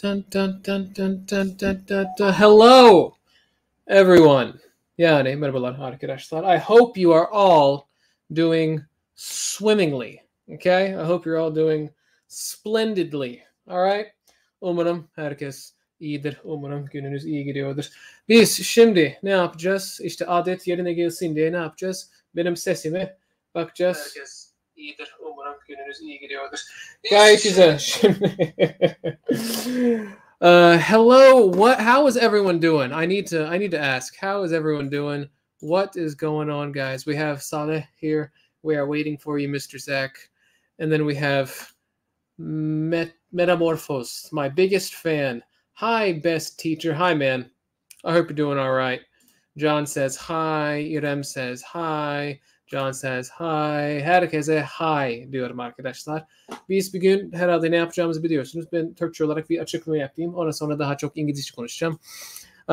dun, dun, dun, dun, dun, dun, dun, dun. Hello, everyone. Yani merhabalar arkadaşlar. I hope you are all doing swimmingly. Okay? I hope you're all doing splendidly. All right? Umarım herkes iyidir. Umarım gününüz iyi gidiyordur. Biz şimdi ne yapacağız? İşte adet yerine gelsin diye ne yapacağız? Benim sesime bakacağız. Herkes iyidir. Umarım gününüz iyi gidiyordur. Gayet güzel. Şimdi hello. How is everyone doing? I need to ask. How is everyone doing? What is going on, guys? We have Saleh here. We are waiting for you, Mr. Zach. And then we have Metamorphos, my biggest fan. Hi, best teacher. Hi, man. I hope you're doing all right. John says hi. Irem says hi. John says hi. Herkese hi diyorum arkadaşlar. Biz bir gün herhalde ne yapacağımızı biliyorsunuz. Ben Türkçe olarak bir açıklama yapayım. Ondan sonra daha çok İngilizce konuşacağım.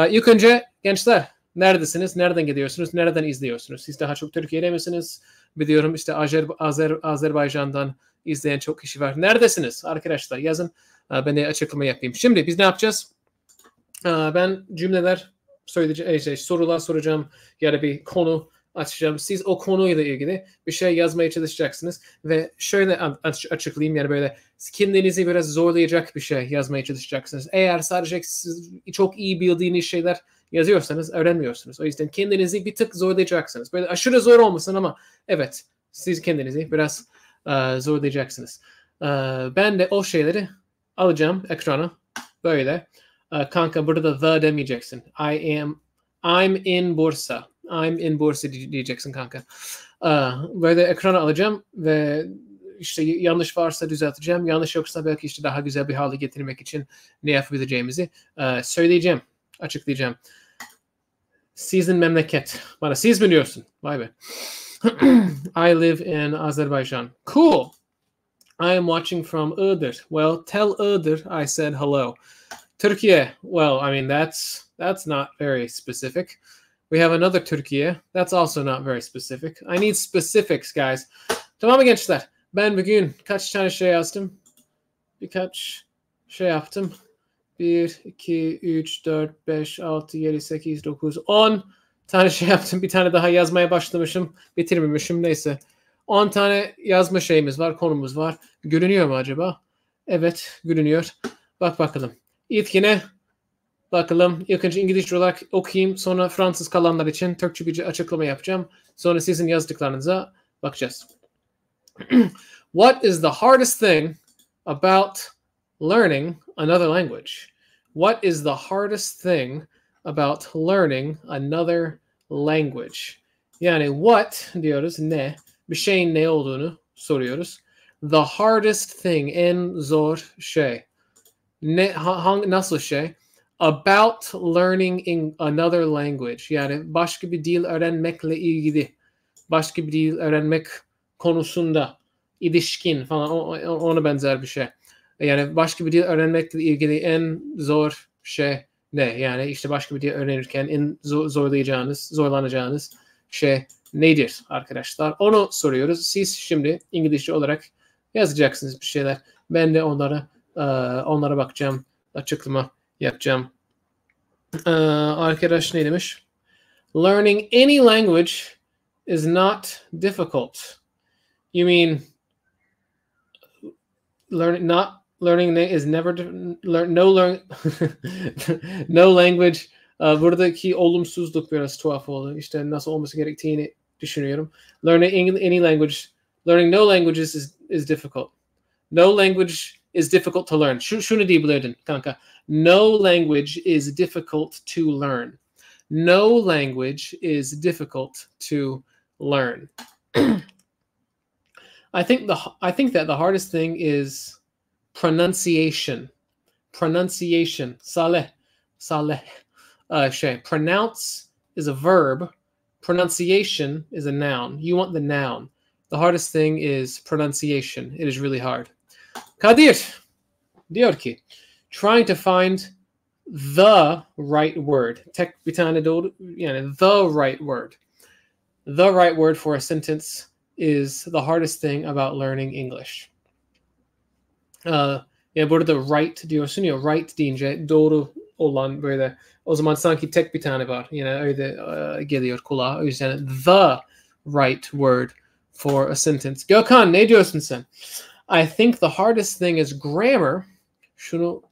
İlk önce gençler neredesiniz? Nereden gidiyorsunuz? Nereden izliyorsunuz? Siz daha çok Türkiye'de misiniz? Biliyorum işte Azerbaycan'dan izleyen çok kişi var. Neredesiniz arkadaşlar? Yazın. Ben de açıklama yapayım. Şimdi biz ne yapacağız? Ben cümleler söyleyeceğim, sorular soracağım ya da bir konu açacağım. Siz o konuyla ilgili bir şey yazmaya çalışacaksınız ve şöyle açıklayayım, yani böyle kendinizi biraz zorlayacak bir şey yazmaya çalışacaksınız. Eğer sadece siz çok iyi bildiğiniz şeyler yazıyorsanız öğrenmiyorsunuz. O yüzden kendinizi bir tık zorlayacaksınız. Böyle aşırı zor olmasın ama evet, siz kendinizi biraz zorlayacaksınız. Ben de o şeyleri alacağım ekrana böyle. Kanka burada the demeyeceksin. I'm in Bursa. I'm in Bursa diyeceksin kanka. Böyle ekrana alacağım ve işte yanlış varsa düzelteceğim. Yanlış yoksa belki işte daha güzel bir hale getirmek için ne yapabileceğimizi söyleyeceğim, açıklayacağım. Sizin memleket. Bana siz biliyorsun. Vay be. I live in Azerbaijan. Cool. I am watching from Iğdır. Well, tell Iğdır I said hello. Turkey. Well, I mean that's not very specific. We have another Turkey. That's also not very specific. I need specifics, guys. Tamam mı gençler? Ben bugün kaç tane şey yazdım? Birkaç şey yaptım. 1, 2, 3, 4, 5, 6, 7, 8, 9, 10 tane şey yaptım. Bir tane daha yazmaya başlamışım. Bitirmemişim, neyse. 10 tane yazma şeyimiz var, konumuz var. Görünüyor mu acaba? Evet, görünüyor. Bak bakalım. İlk yine bakalım. İlk önce İngilizce olarak okuyayım. Sonra Fransız kalanlar için Türkçe bir açıklama yapacağım. Sonra sizin yazdıklarınıza bakacağız. What is the hardest thing about learning another language? What is the hardest thing about learning another language? Yani what diyoruz, ne? Bir şeyin ne olduğunu soruyoruz. The hardest thing, en zor şey. Nasıl şey? About learning in another language. Yani başka bir dil öğrenmekle ilgili. Başka bir dil öğrenmek konusunda. İlişkin falan, ona benzer bir şey. Yani başka bir dil öğrenmekle ilgili en zor şey ne? Yani işte başka bir dil öğrenirken en zorlanacağınız şey nedir arkadaşlar? Onu soruyoruz. Siz şimdi İngilizce olarak yazacaksınız bir şeyler. Ben de onlara bakacağım, açıklama yapacağım. Arkadaş ne demiş? Learning any language is not difficult. You mean learning is never no language. Buradaki olumsuzluk biraz tuhaf oldu. İşte nasıl olması gerektiğini düşünüyorum. Learning any language, learning no languages is difficult. No language is difficult to learn. Şunu diyebilirdin kanka. No language is difficult to learn. No language is difficult to learn. I think that the hardest thing is pronunciation. Pronunciation. Saleh. Pronounce is a verb. Pronunciation is a noun. You want the noun. The hardest thing is pronunciation. It is really hard. Kadir diyor ki, trying to find the right word. Tek bir tane doğru, yani the right word. The right word for a sentence is the hardest thing about learning English. Ya burada right diyorsun ya, right deyince doğru olan böyle, o zaman sanki tek bir tane var. Yine öyle geliyor kulağa. O yüzden the right word for a sentence. Gökhan, ne diyorsun sen? I think the hardest thing is grammar. Şunu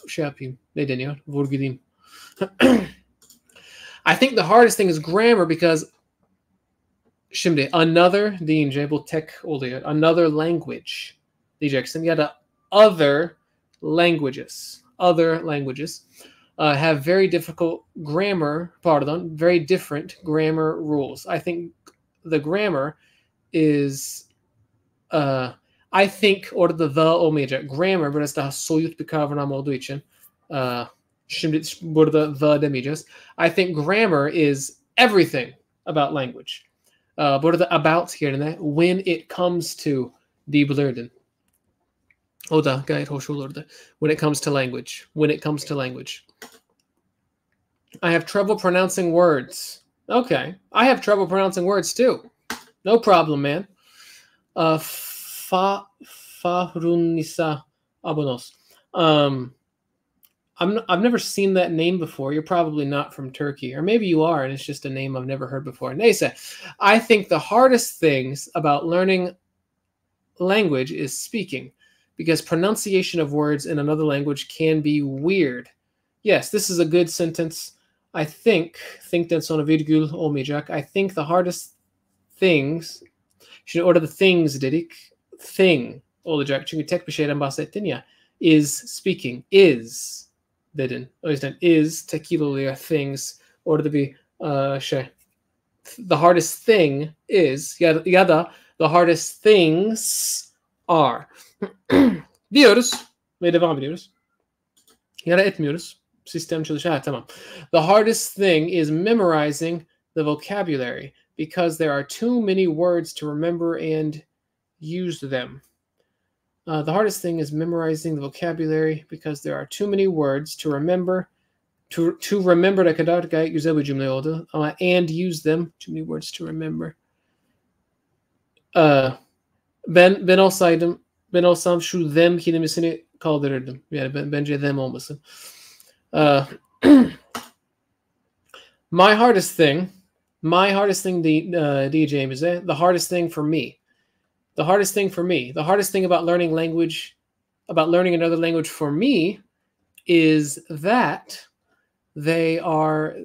şey yapayım. Ne deniyor? Vurgulayayım. I think the hardest thing is grammar because şimdi another deyince bu tek oluyor. Another language diyeceksin ya da other languages. Other languages have very difficult grammar, very different grammar rules. I think the grammar is I think orada the olmayacak. Grammar biraz daha soyut bir kavram olduğu için şimdi burada the demeyeceğiz. I think grammar is everything about language. Burada about yerine when it comes to diyebilirdin. O da gayet hoş olurdu. When it comes to language. When it comes to language. I have trouble pronouncing words. Okay. I have trouble pronouncing words too. No problem, man. Fahrunisa Abonos. I've never seen that name before. You're probably not from Turkey. Or maybe you are, and it's just a name I've never heard before. Neyse, I think the hardest things about learning language is speaking, because pronunciation of words in another language can be weird. Yes, this is a good sentence. I think'ten sonra virgül olmayacak. I think the hardest things, şimdi orada the things dedik, thing olacak. Çünkü tek bir şeyden bahsettin ya. Is speaking. Is dedin. O yüzden is tekil oluyor. Things. Orada bir şey. The hardest thing is ya da the hardest things are. Diyoruz ve devam ediyoruz. Ya da etmiyoruz. Sistem çalışıyor. Ha, tamam. The hardest thing is memorizing the vocabulary because there are too many words to remember and use them. The hardest thing is memorizing the vocabulary because there are too many words to remember. To remember ne kadar gayet güzel bir cümle oldu. Ama and use them. Too many words to remember. Ben olsam şu them kelimesini kaldırırdım. Yani bence them olmasın. My hardest thing diyeceğimize, the hardest thing for me. The hardest thing about learning another language for me is that they are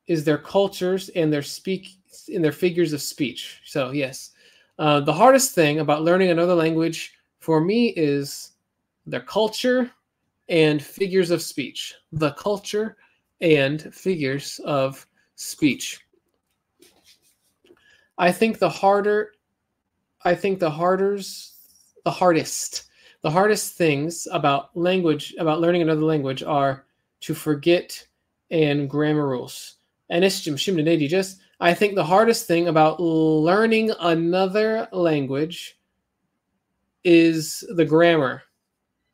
their cultures and their figures of speech. So yes, the hardest thing about learning another language for me is their culture and figures of speech. The culture and figures of speech. I think the hardest things about learning another language are to forget and grammar rules. Enes'cim şimdi ne diyeceğiz? I think the hardest thing about learning another language is the grammar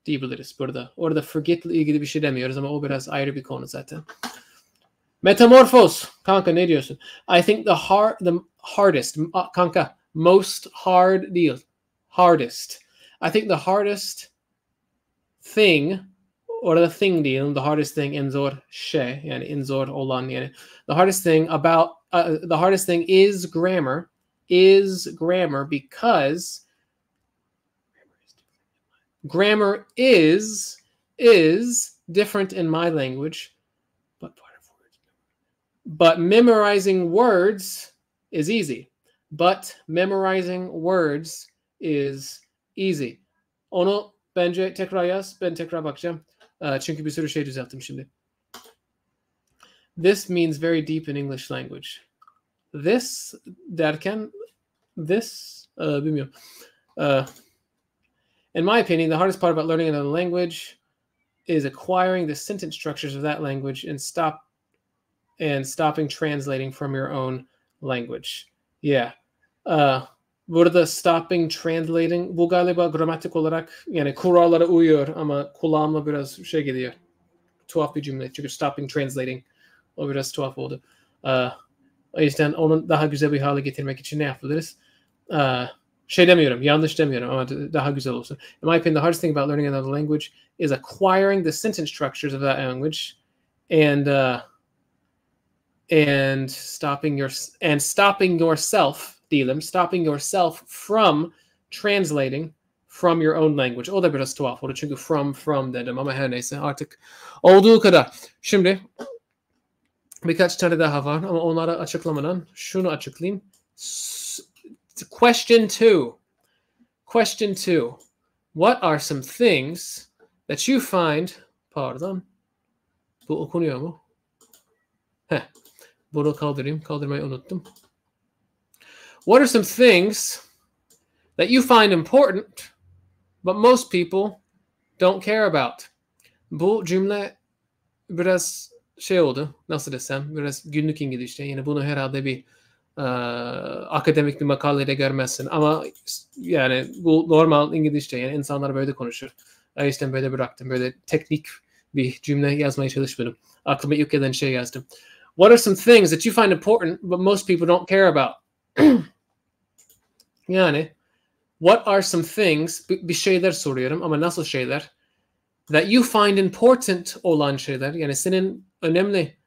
diyebiliriz burada. Orada forget ile ilgili bir şey demiyoruz ama o biraz ayrı bir konu zaten. Metamorphos. Kanka ne diyorsun? I think the hardest. Kanka most hard değil. Hardest. I think the hardest thing orada thing değil. The hardest thing en zor şey. Yani en zor olan yani. The hardest thing is grammar. Because grammar is different in my language. But memorizing words is easy. Onu bence tekrar yaz. Ben tekrar bakacağım. Çünkü bir sürü şey düzelttim şimdi. This means very deep in English language. This derken bilmiyorum. In my opinion, the hardest part about learning another language is acquiring the sentence structures of that language and stopping translating from your own language. Yeah. Burada stopping translating bu galiba gramatik olarak yani kurallara uyuyor ama kulağıma biraz şey geliyor. Tuhaf bir cümle. Çünkü stopping translating o biraz tuhaf oldu. O yüzden onu daha güzel bir hale getirmek için ne yapabiliriz? Şey demiyorum, yanlış demiyorum ama daha güzel olsun. In my opinion, the hardest thing about learning another language is acquiring the sentence structures of that language and stopping yourself from translating from your own language. O da biraz tuhaf oldu çünkü from dedim ama her neyse artık olduğu kadar. Şimdi birkaç tane daha var ama onları açıklamadan şunu açıklayayım. Question 2. What are some things that you find... Pardon. Bu okunuyor mu? Bunu kaldırmayı unuttum. What are some things that you find important but most people don't care about? Bu cümle biraz şey oldu. Nasıl desem? Biraz günlük İngilizce. Yani bunu herhalde bir akademik bir makalede görmezsin. Ama yani bu normal İngilizce. Yani insanlar böyle konuşur. O yüzden böyle bıraktım. Böyle teknik bir cümle yazmaya çalışmadım. Aklıma ilk gelen şey yazdım. What are some things that you find important but most people don't care about? Yani what are some things, bir şeyler soruyorum ama nasıl şeyler? That you find important olan şeyler. Yani senin önemli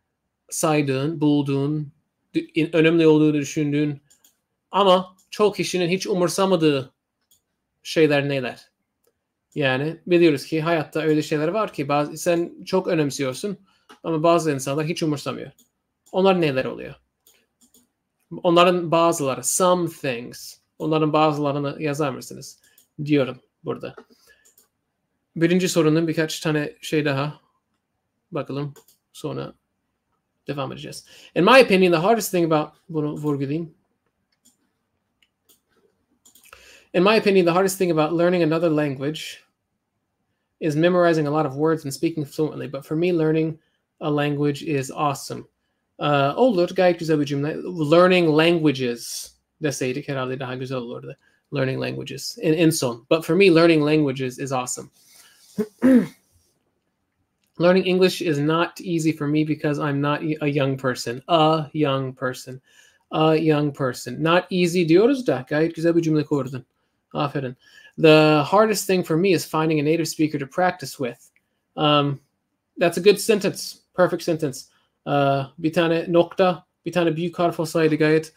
saydığın, bulduğun, önemli olduğunu düşündüğün ama çok kişinin hiç umursamadığı şeyler neler? Yani biliyoruz ki hayatta öyle şeyler var ki sen çok önemsiyorsun ama bazı insanlar hiç umursamıyor. Onlar neler oluyor? Onların bazıları, some things. Onların bazılarını yazar mısınız? Diyorum burada. Birinci sorunun birkaç tane şey daha. Bakalım sonra devam edeceğiz. In my opinion, the hardest thing about... Bunu vurgulayayım. In my opinion, the hardest thing about learning another language is memorizing a lot of words and speaking fluently. But for me, learning a language is awesome. Olur, gayet güzel bir cümle. Learning languages deseydik herhalde daha güzel olurdu. Learning languages in son. But for me, learning languages is awesome. Learning English is not easy for me because I'm not a young person. A young person. Not easy diyoruz da gayet güzel bir cümle kurdun. Aferin. The hardest thing for me is finding a native speaker to practice with. That's a good sentence. Perfect sentence. Bir tane nokta, bir tane büyük harf olsaydı gayet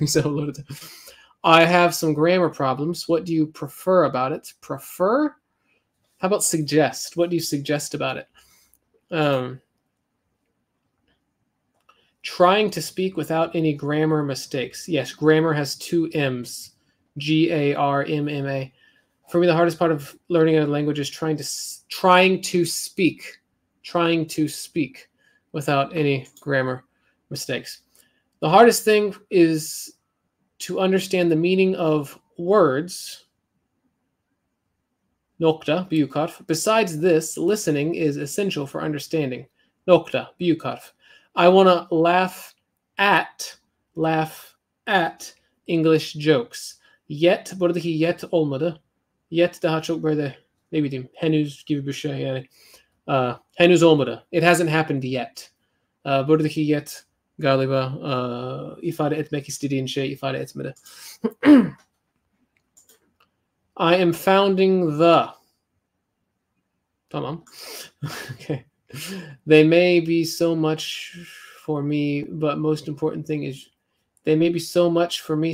güzel olurdu. I have some grammar problems. What do you prefer about it? Prefer? How about suggest? What do you suggest about it? Trying to speak without any grammar mistakes. Yes, grammar has two M's. G-A-R-M-M-A. For me, the hardest part of learning a language is trying to speak without any grammar mistakes. The hardest thing is to understand the meaning of words. Nokta, büyük harf. Besides this, listening is essential for understanding. Nokta, büyük harf. I want to laugh at English jokes. Yet, buradaki yet olmadı. Yet daha çok böyle ne bileyim henüz gibi bir şey yani. Henüz olmadı. It hasn't happened yet. Buradaki yet galiba ifade etmek istediğin şey ifade etmedi. I am founding the. Tamam. Okay. They may be so much for me, but most important thing is they may be so much for me.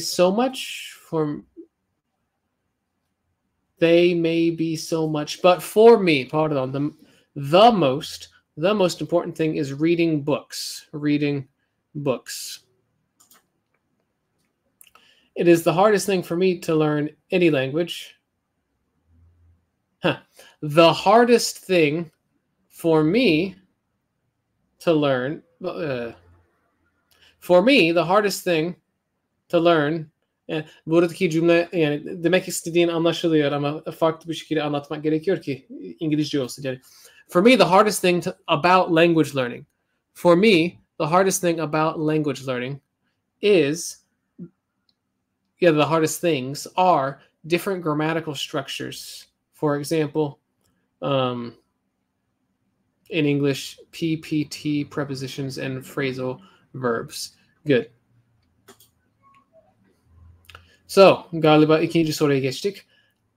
They may be so much, but for me, pardon, the most important thing is reading books. It is the hardest thing for me to learn any language. The hardest thing for me to learn... for me, the hardest thing to learn... Yani buradaki cümle yani demek istediğin anlaşılıyor ama farklı bir şekilde anlatmak gerekiyor ki İngilizce olsun. Yani, for me, the hardest thing about language learning. For me, the hardest thing about language learning is... the hardest things are different grammatical structures. For example, in English, PPT prepositions and phrasal verbs. Good. So, galiba ikinci soruya geçtik.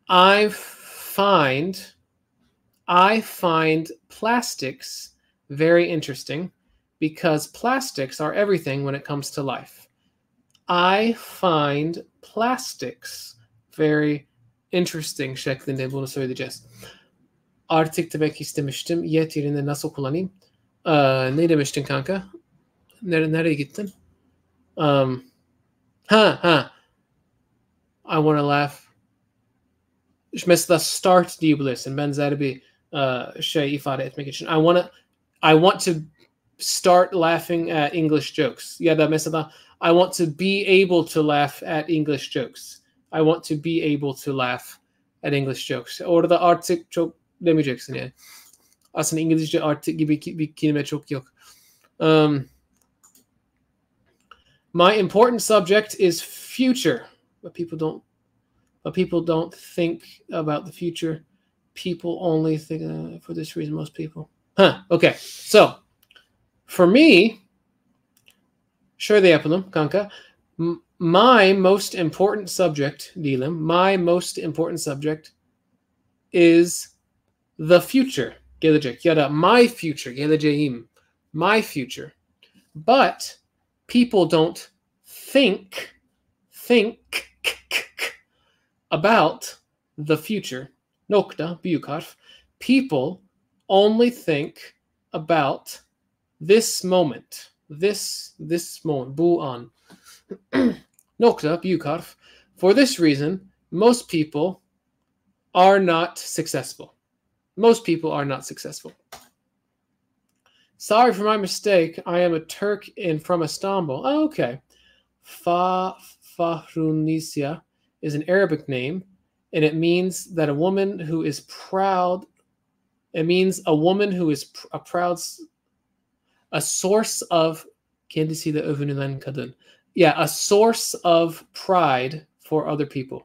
I find plastics very interesting because plastics are everything when it comes to life. I find plastics very interesting şeklinde bunu söyleyeceğiz. Artık demek istemiştim. Yet yerine nasıl kullanayım? Ne demiştin kanka? Nereye gittin? I want to laugh. Mesela start diyebilirsin. Benzer bir şey ifade etmek için. I want to start laughing at English jokes. Ya da mesela I want to be able to laugh at English jokes. I want to be able to laugh at English jokes. Orada artık çok demeyeceksin yani. Aslında İngilizce artık gibi bir kelime çok yok. My important subject is future, but people don't think about the future. People only think for this reason. Most people. Okay. So for me, şöyle yapalım kanka. My most important subject diyelim. My most important subject is the future. Gelecek ya da my future. Geleceğim. My future. But people don't think about the future. Nokta, büyük harf. People only think about this moment. This moment. Bu an. Nokta, büyük harf. For this reason, most people are not successful. Most people are not successful. Sorry for my mistake. I am a Turk and from Istanbul. Oh, okay. Fahrunisia is an Arabic name, and it means that a woman who is proud. It means a woman who is a source of. Kendisiyle övünülen kadın. Yeah, a source of pride for other people.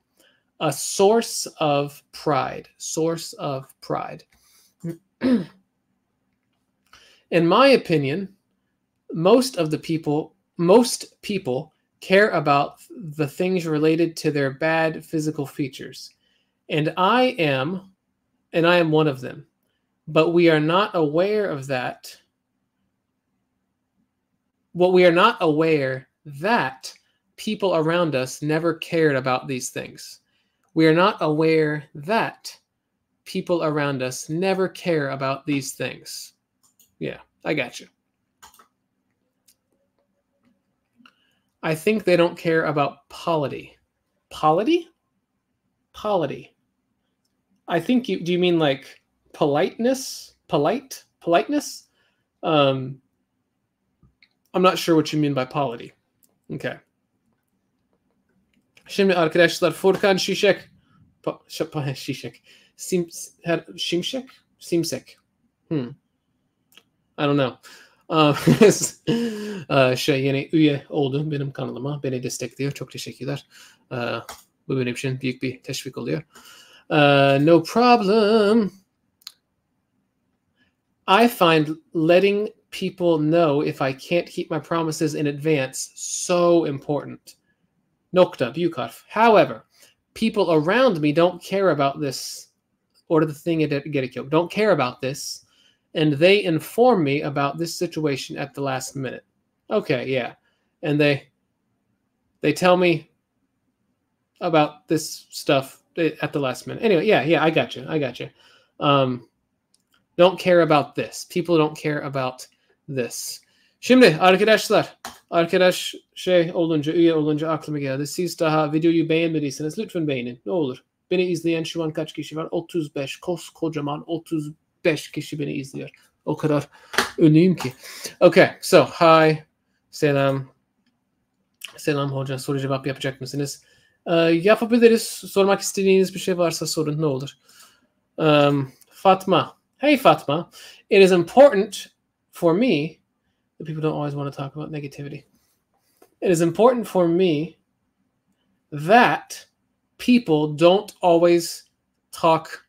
A source of pride. Source of pride. In my opinion, most people care about the things related to their bad physical features. And I am one of them. But we are not aware of that. Well, we are not aware that people around us never cared about these things. We are not aware that people around us never care about these things. Yeah, I got you. I think they don't care about polity. Polity? Polity. I think do you mean like politeness? Politeness? I'm not sure what you mean by polity. Okay. Şimdi arkadaşlar Furkan Şimşek. Şimşek. I don't know. Yeni üye oldu benim kanalıma. Beni destekliyor. Çok teşekkürler. Bu benim için büyük bir teşvik oluyor. No problem. I find letting people know if I can't keep my promises in advance so important. Nokta, büyük harf. However, people around me don't care about this. Orada the thing gerek yok. Don't care about this. And they inform me about this situation at the last minute. Okay, yeah. And they tell me about this stuff at the last minute. Anyway, yeah, I got you. Don't care about this. People don't care about this. Şimdi arkadaşlar, üye olunca aklıma geldi. Siz daha videoyu beğenmediyseniz lütfen beğenin. Ne olur. Beni izleyen şu an kaç kişi var? 35. Kocaman 35 kişi beni izliyor. O kadar ünlüyüm ki. Okay, so hi. Selam hoca. Soru cevap yapacak mısınız? Yapabiliriz. Sormak istediğiniz bir şey varsa sorun ne olur. Fatma. Hey Fatma. It is important for me that people don't always want to talk about negativity. It is important for me that people don't always talk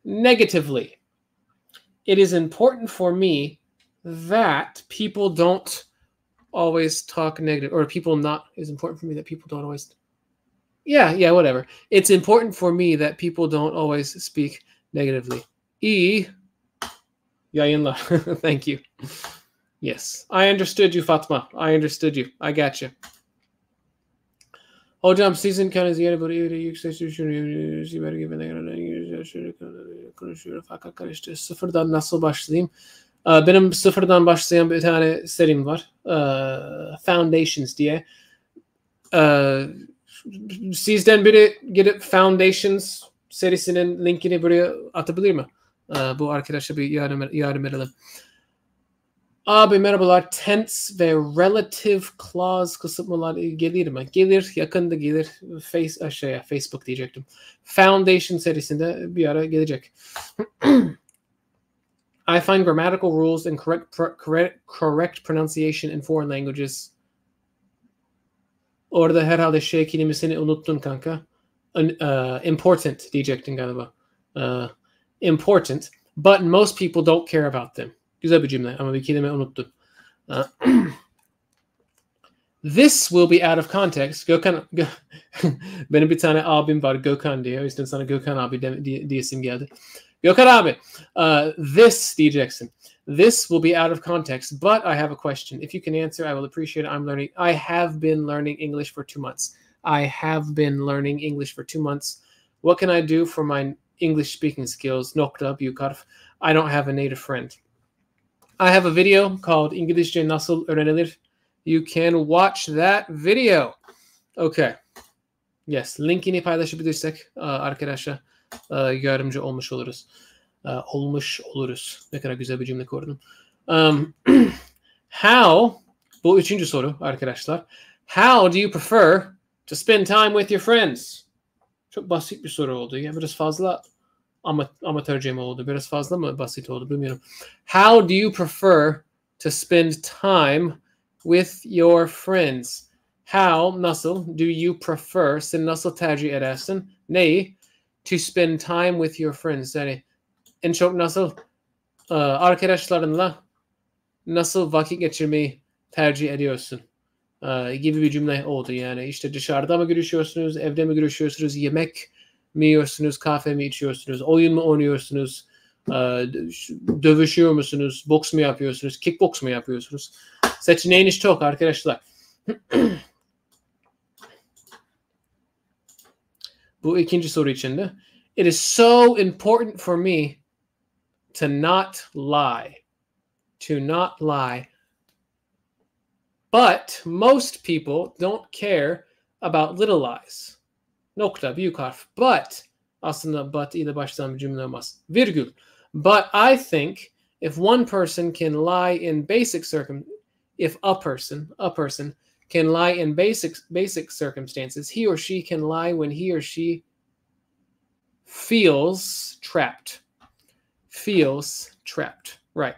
negatively. It is important for me that people don't always talk negative, or people not. It is important for me that people don't always. Yeah, whatever. It's important for me that people don't always speak negatively. Yayında. Thank you. Yes. I understood you, Fatma. I understood you. I got you. Hocam sizin kendinizi yeni bir yüksek konuşuyorum fakat karıştı. Sıfırdan nasıl başlayayım? Benim sıfırdan başlayan bir tane serim var. Foundations diye. Sizden biri gidip Foundations serisinin linkini buraya atabilir mi? Bu arkadaşa bir yardım edelim. Abi merhabalar. Tense ve relative clause kısımlar gelir mi? Gelir. Yakında gelir. Facebook diyecektim. Foundation serisinde bir ara gelecek. I find grammatical rules and correct pronunciation in foreign languages. Orada herhalde kelimesini unuttun kanka. Important diyecektin galiba. Important. But most people don't care about them. Güzel bir cümle ama bir kelime unuttum. This will be out of context. Gökhan, benim bir tane abim var Gökhan diye. O yüzden sana Gökhan abi diyesim geldi. Gökhan abi, this diyeceksin. This will be out of context, but I have a question. If you can answer, I will appreciate it. I have been learning English for 2 months. I have been learning English for 2 months. What can I do for my English speaking skills? Nokta, büyük. I don't have a native friend. I have a video called İngilizce Nasıl Öğrenilir. You can watch that video. Okay. Yes. Linkini paylaşabilirsek arkadaşlar yardımcı olmuş oluruz. Ne kadar güzel bir cümle kurdum. How, bu 3. soru arkadaşlar. How do you prefer to spend time with your friends? Çok basit bir soru oldu. Yani biraz fazla amatörce mi oldu? Biraz fazla mı basit oldu bilmiyorum. How do you prefer to spend time with your friends? How, nasıl, do you prefer, sen nasıl tercih edersin? Neyi? To spend time with your friends. Yani en çok nasıl arkadaşlarınla nasıl vakit geçirmeyi tercih ediyorsun? Gibi bir cümle oldu yani. İşte dışarıda mı görüşüyorsunuz, evde mi görüşüyorsunuz, yemek mi yiyorsunuz, kahve mi içiyorsunuz, oyun mu oynuyorsunuz, dövüşüyor musunuz, boks mu yapıyorsunuz, kickboks mu yapıyorsunuz? Seçeneğiniz çok arkadaşlar. Bu 2. soru içinde. It is so important for me to not lie. To not lie. But most people don't care about little lies. Nokta, büyük harf. But, aslında but ile başlayan bir cümle olmaz. Virgül. But I think if one person can lie in if a person can lie in basic circumstances, he or she can lie when he or she feels trapped. Feels trapped. Right.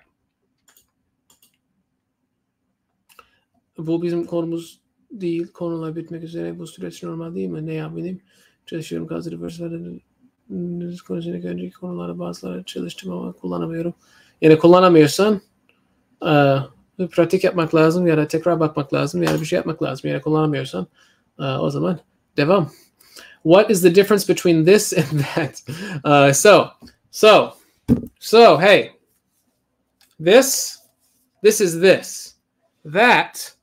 Bu bizim konumuz değil. Konular bitmek üzere. Bu süreç normal değil mi? Ne yapayım? Çalışıyorum. Hazır verslerden konuşacak önceki konularda bazıları çalıştım ama kullanamıyorum. Yani kullanamıyorsan pratik yapmak lazım ya da tekrar bakmak lazım ya da bir şey yapmak lazım. Yani kullanamıyorsan o zaman devam. What is the difference between this and that? So, hey, this is this. That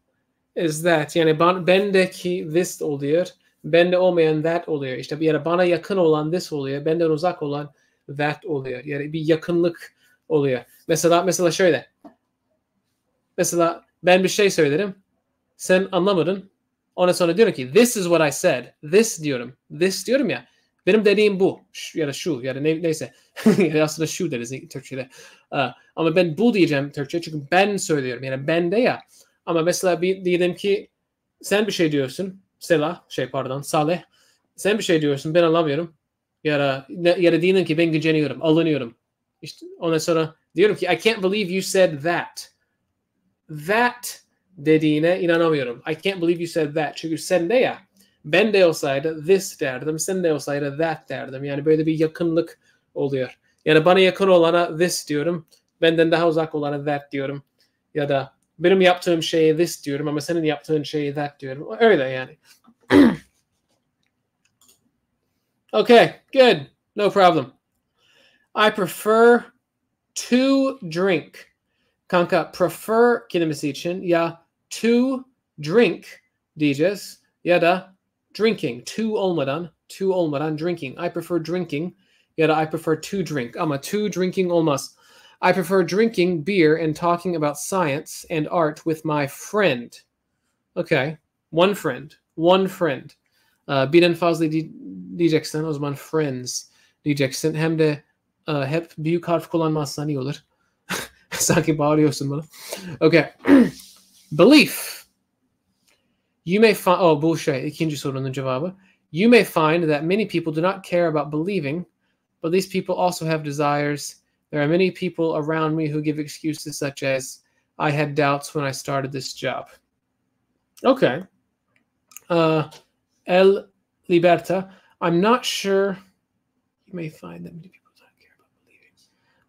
is that. Yani bendeki this oluyor. Bende olmayan that oluyor. İşte bir yere bana yakın olan this oluyor. Benden uzak olan that oluyor. Yani bir yakınlık oluyor. Mesela şöyle. Mesela ben bir şey söylerim. Sen anlamadın. Ondan sonra diyorum ki this is what I said. This diyorum. This diyorum ya. Benim dediğim bu. Ya da şu. Ya da neyse. Aslında şu deriz Türkçe'de. Ama ben bu diyeceğim Türkçe. Çünkü ben söylüyorum. Yani bende ya. Ama mesela diyelim ki sen bir şey diyorsun. Salih. Sen bir şey diyorsun. Ben anlamıyorum. Ya da diyelim ki ben güceniyorum. Alınıyorum. İşte ondan sonra diyorum ki I can't believe you said that. That dediğine inanamıyorum. I can't believe you said that. Çünkü sende ya. Ben de olsaydı this derdim. Sen de olsaydı that derdim. Yani böyle bir yakınlık oluyor. Yani bana yakın olana this diyorum. Benden daha uzak olana that diyorum. Ya da benim yaptığım şeye this diyorum ama senin yaptığın şeye that diyorum. Öyle yani. Okay, good. No problem. I prefer to drink. Kanka prefer kelimesi için ya to drink diyeceğiz ya da drinking. To olmadan drinking. I prefer drinking ya da I prefer to drink. Ama to drinking olmaz. I prefer drinking beer and talking about science and art with my friend. Okay. One friend. One friend. Birden fazla diyeceksin. O zaman friends diyeceksin. Hem de hep büyük harf kullanmazsan iyi olur. Sanki bağırıyorsun bana. Okay. Belief. You may find... Oh, bu şey. İkinci sorunun cevabı. You may find that many people do not care about believing, but these people also have desires. There are many people around me who give excuses such as, I had doubts when I started this job. Okay. El Liberta. I'm not sure. You may find that many people don't care about believing.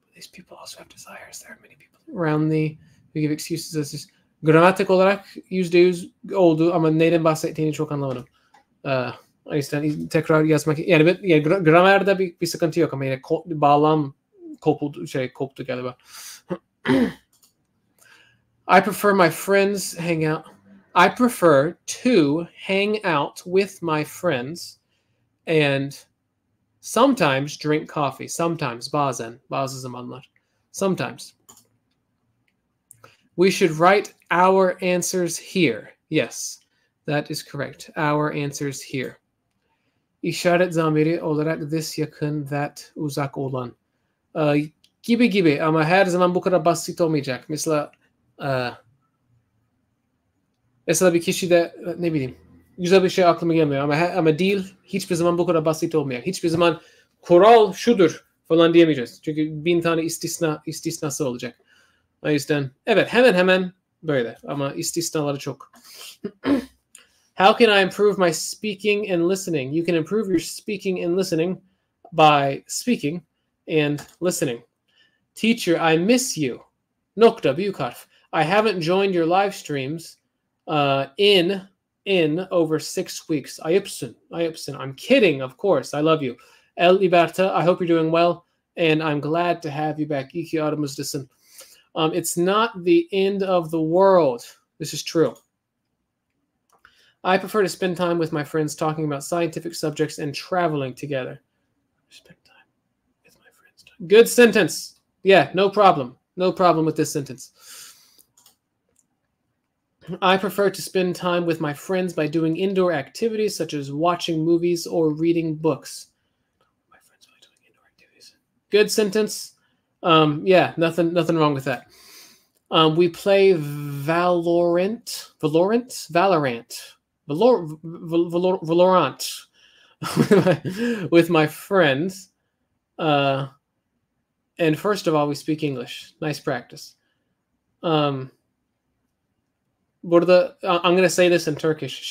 But these people also have desires. There are many people around me who give excuses as this. Gramatik olarak %100 oldu ama neyden bahsettiğini çok anlamadım. O yüzden tekrar yazmak... Yani gramerde bir sıkıntı yok ama yine bağlam koptu galiba. I prefer my friends hang out. I prefer to hang out with my friends and sometimes drink coffee. Sometimes, bazen, bazı zamanlar. Sometimes. We should write our answers here. Yes, that is correct. Our answers here. İşaret zamiri olarak this yakın, that uzak olan. Gibi ama her zaman bu kadar basit olmayacak. Mesela bir kişi de ne bileyim güzel bir şey aklıma gelmiyor ama değil hiçbir zaman bu kadar basit olmayacak. Hiçbir zaman kural şudur falan diyemeyeceğiz. Çünkü 1000 tane istisnası olacak. O yüzden evet hemen böyle ama istisnaları çok. How can I improve my speaking and listening? You can improve your speaking and listening by speaking and listening. Teacher, I miss you. Nokta büyük harf. I haven't joined your live streams in over 6 weeks. Ayıpsın. I'm kidding, of course. I love you. El Liberta, I hope you're doing well, and I'm glad to have you back. İyi ki aramızdasın. It's not the end of the world. This is true. I prefer to spend time with my friends talking about scientific subjects and traveling together. Spend time with my friends. Good sentence. Yeah, no problem. No problem with this sentence. I prefer to spend time with my friends by doing indoor activities such as watching movies or reading books. My friends by doing indoor activities. Good sentence. Yeah, nothing wrong with that. We play Valorant with my friends. And first of all, we speak English. Nice practice. Burada I'm going to say this in Turkish.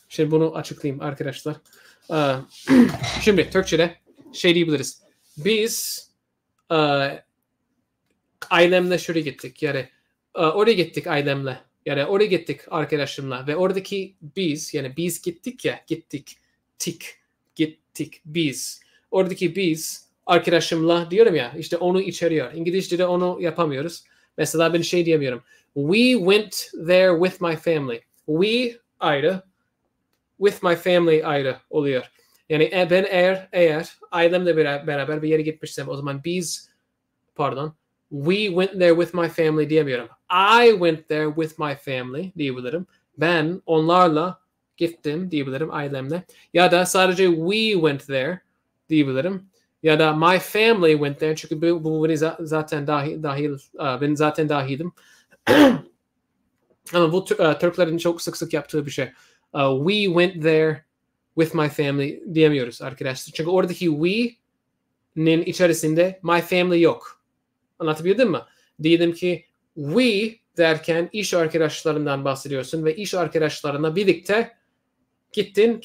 Şimdi bunu açıklayayım arkadaşlar. Şimdi Türkçe'de şey diyebiliriz. Biz ailemle şuraya gittik. Yani oraya gittik ailemle. Yani oraya gittik arkadaşımla. Ve oradaki biz yani biz gittik ya. Gittik biz. Oradaki biz arkadaşımla diyorum ya işte onu içeriyor. İngilizce'de onu yapamıyoruz. Mesela ben şey diyemiyorum. We went there with my family. We ayrı. With my family ayrı oluyor. Yani ben eğer ailemle beraber bir yere gitmişsem o zaman we went there with my family diyemiyorum. I went there with my family diyebilirim. Ben onlarla gittim diyebilirim ailemle. Ya da sadece we went there diyebilirim. Ya da my family went there çünkü bu beni zaten ben zaten dahilim. Ama bu Türklerin çok sık yaptığı bir şey. We went there with my family diyemiyoruz arkadaşlar. Çünkü oradaki we'nin içerisinde my family yok. Anlatabildim mi? Diyelim ki we derken iş arkadaşlarından bahsediyorsun ve iş arkadaşlarına birlikte gittin.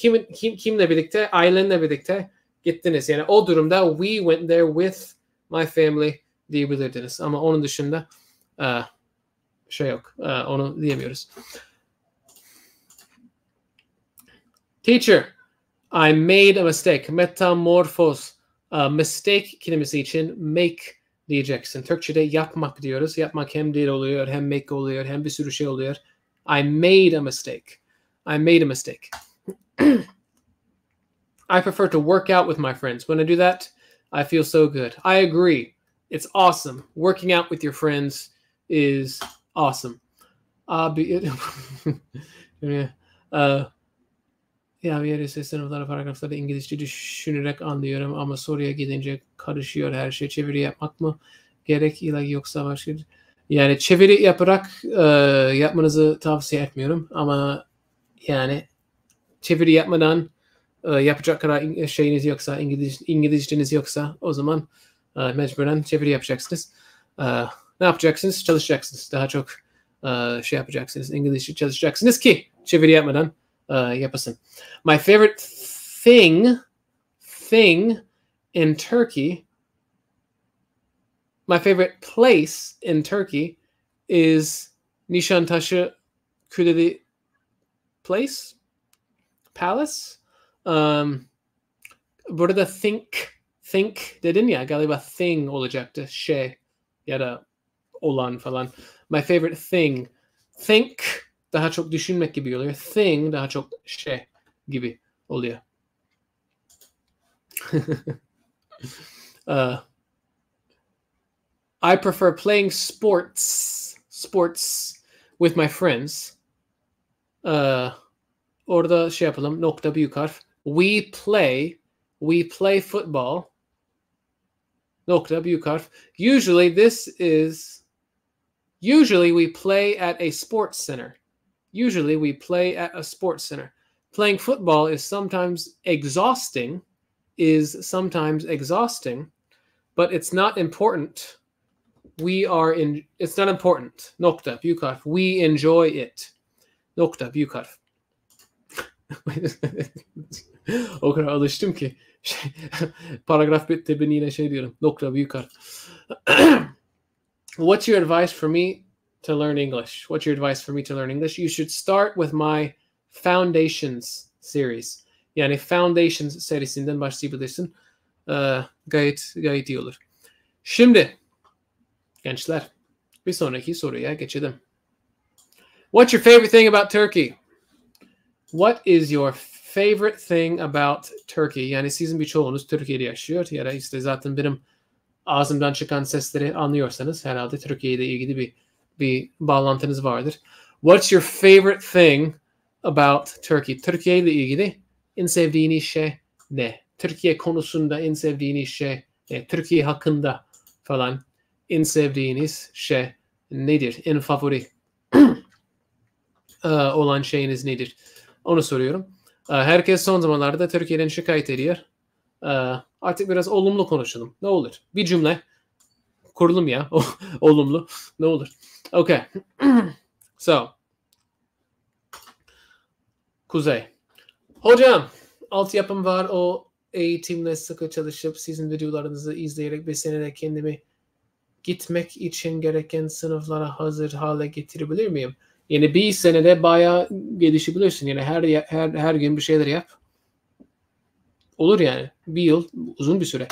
Kimle birlikte? Ailenle birlikte gittiniz. Yani o durumda we went there with my family diyebilirdiniz. Ama onun dışında şey yok. Onu diyemiyoruz. Teacher, I made a mistake. Metamorfoz. Mistake kelimesi için make diyeceksin. Türkçe'de yapmak diyoruz. Yapmak hem dil oluyor, hem make oluyor, hem bir sürü şey oluyor. I made a mistake. I made a mistake. I prefer to work out with my friends. When I do that, I feel so good. I agree. It's awesome. Working out with your friends is awesome. Ya sınıflara paragrafları İngilizce düşünerek anlıyorum ama soruya gidince karışıyor her şey. Çeviri yapmak mı gerek yoksa başka? Yani çeviri yaparak yapmanızı tavsiye etmiyorum ama yani çeviri yapmadan yapacak kadar şeyiniz yoksa, İngilizceniz yoksa o zaman mecburen çeviri yapacaksınız. Ne yapacaksınız? Çalışacaksınız. Daha çok şey yapacaksınız. İngilizce çalışacaksınız ki çeviri yapmadan yapasın. My favorite thing in Turkey, my favorite place in Turkey is Nişantaşı Kuleli Palace. Burada think dedin ya, galiba thing olacaktı. Şey ya da olan falan. My favorite thing. Think daha çok düşünmek gibi oluyor. Thing daha çok şey gibi oluyor. I prefer playing sports with my friends. Orada şey yapalım. Nokta büyük harf. We play football. Nokta büyük harf. Usually we play at a sports center. Usually we play at a sports center. Playing football is sometimes exhausting, but it's not important. It's not important. Nokta büyük harf. We enjoy it. Nokta büyük harf. O kadar alıştım ki paragraf bitti ben yine şey diyorum. Nokta büyük harf. What's your advice for me to learn English? What's your advice for me to learn English? You should start with my Foundations series. Yani Foundations serisinden başlayabilirsin. Gayet iyi olur. Şimdi gençler bir sonraki soruya geçelim. What's your favorite thing about Turkey? What is your favorite thing about Turkey? Yani sizin birçoğunuz Türkiye'de yaşıyor ya da işte zaten benim ağzımdan çıkan sesleri anlıyorsanız herhalde Türkiye ile ilgili bir bağlantınız vardır. What's your favorite thing about Turkey? Türkiye ile ilgili en sevdiğiniz şey ne? Türkiye konusunda en sevdiğiniz şey ne? Türkiye hakkında falan en sevdiğiniz şey nedir? En favori olan şeyiniz nedir? Onu soruyorum. Herkes son zamanlarda Türkiye'den şikayet ediyor. Artık biraz olumlu konuşalım. Ne olur? Bir cümle kurulum ya. Olumlu. Ne olur? Okay. So. Kuzey. Hocam, altyapım var. O eğitimle sıkı çalışıp sizin videolarınızı izleyerek bir senede kendimi gitmek için gereken sınavlara hazır hale getirebilir miyim? Yani bir senede bayağı gelişebilirsin. Yani her gün bir şeyler yap. Olur yani. Bir yıl uzun bir süre.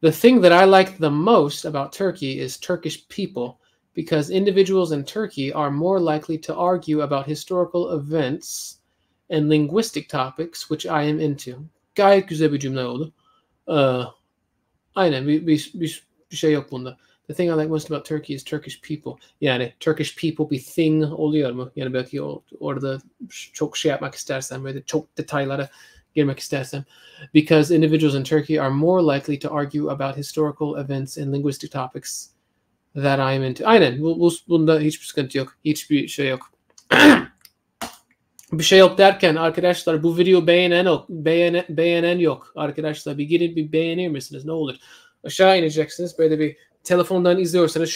The thing that I like the most about Turkey is Turkish people, because individuals in Turkey are more likely to argue about historical events and linguistic topics, which I am into. Gayet güzel bir cümle oldu. Aynen bir şey yok bunda. The thing I like most about Turkey is Turkish people. Yani Turkish people bir thing oluyor mu? Yani belki orada çok şey yapmak istersen, böyle çok detaylara girmek istersem. Because individuals in Turkey are more likely to argue about historical events and linguistic topics that I am into. Aynen. Bunda hiçbir sıkıntı yok. Hiçbir şey yok. Bir şey yok derken arkadaşlar bu video beğenen yok. Arkadaşlar bir gidin bir beğenir misiniz? Ne olur? Aşağı ineceksiniz. Böyle bir telefondan izliyorsanız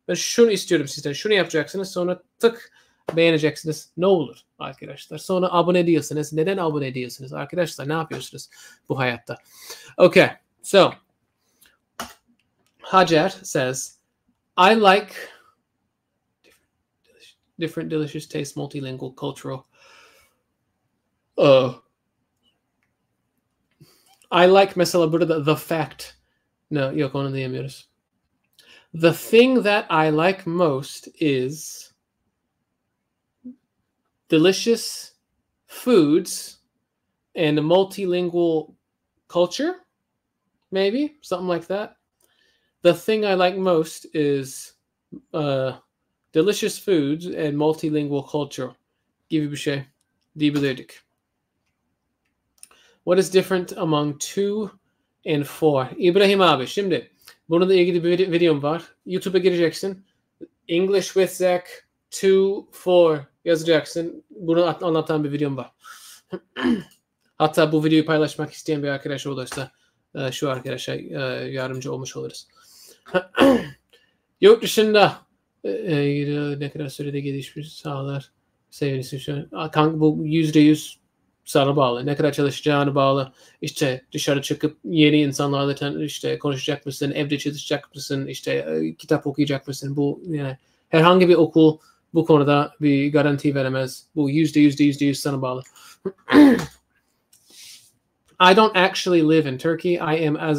ben şunu istiyorum sizden. Şunu yapacaksınız. Sonra tık beğeneceksiniz. Ne olur arkadaşlar. Sonra abone değilsiniz. Neden abone değilsiniz? Arkadaşlar ne yapıyorsunuz bu hayatta? Okay. So Hacer says, I like different delicious taste, multilingual, cultural. I like mesela burada the fact. No, yok onu diyemiyoruz. The thing that I like most is delicious foods and a multilingual culture, maybe something like that. The thing I like most is delicious foods and multilingual culture. Gibi bir şey diyebilirdik. What is different among 2 and 4? İbrahim abi, şimdi bununla ilgili bir videom var. YouTube'a gireceksin. English with Zach 2-4 yazacaksın. Bunu anlatan bir videom var. Hatta bu videoyu paylaşmak isteyen bir arkadaş olursa şu arkadaşa yardımcı olmuş oluruz. Yurt dışında ne kadar sürede gelişmiş sağlar seviyesi şu an. Bu %100 sana bağlı. Ne kadar çalışacağını bağlı. İşte dışarı çıkıp yeni insanlarla işte konuşacak mısın? Evde çalışacak mısın? İşte kitap okuyacak mısın? Bu yani herhangi bir okul bu konuda bir garanti veremez. Bu %100 sana bağlı. I don't actually live in Turkey. I am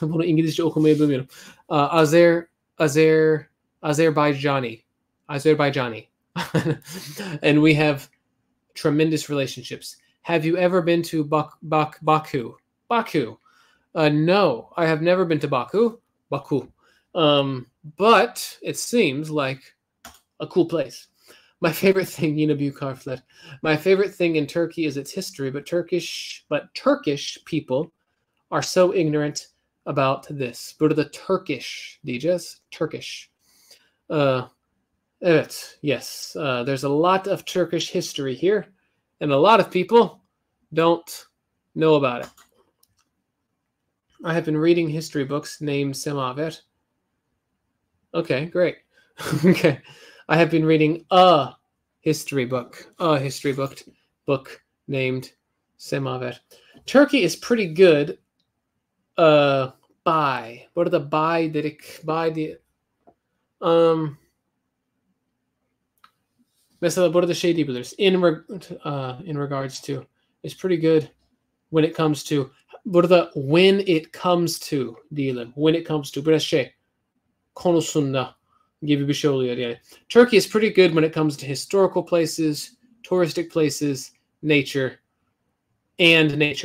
bunu İngilizce okumayı bilmiyorum. Azerbaijani. And we have tremendous relationships. Have you ever been to Baku? Baku. No, I have never been to Baku. But it seems like a cool place. My favorite thing, yine büyük harfler. My favorite thing in Turkey is its history, but Turkish people are so ignorant about this. Burada Turkish diyeceğiz. Turkish. Evet, yes. There's a lot of Turkish history here, and a lot of people don't know about it. I have been reading history books named Semaver. Okay, great. Okay. I have been reading a history book named Semaver. Turkey is pretty good. By. What are the by dedik? By the mesela burada şey diyebiliriz. In regards to. It's pretty good when it comes to. Burada when it comes to diyelim. When it comes to. Biraz şey. Konusunda gibi bir şey oluyor yani. Turkey is pretty good when it comes to historical places, touristic places, nature.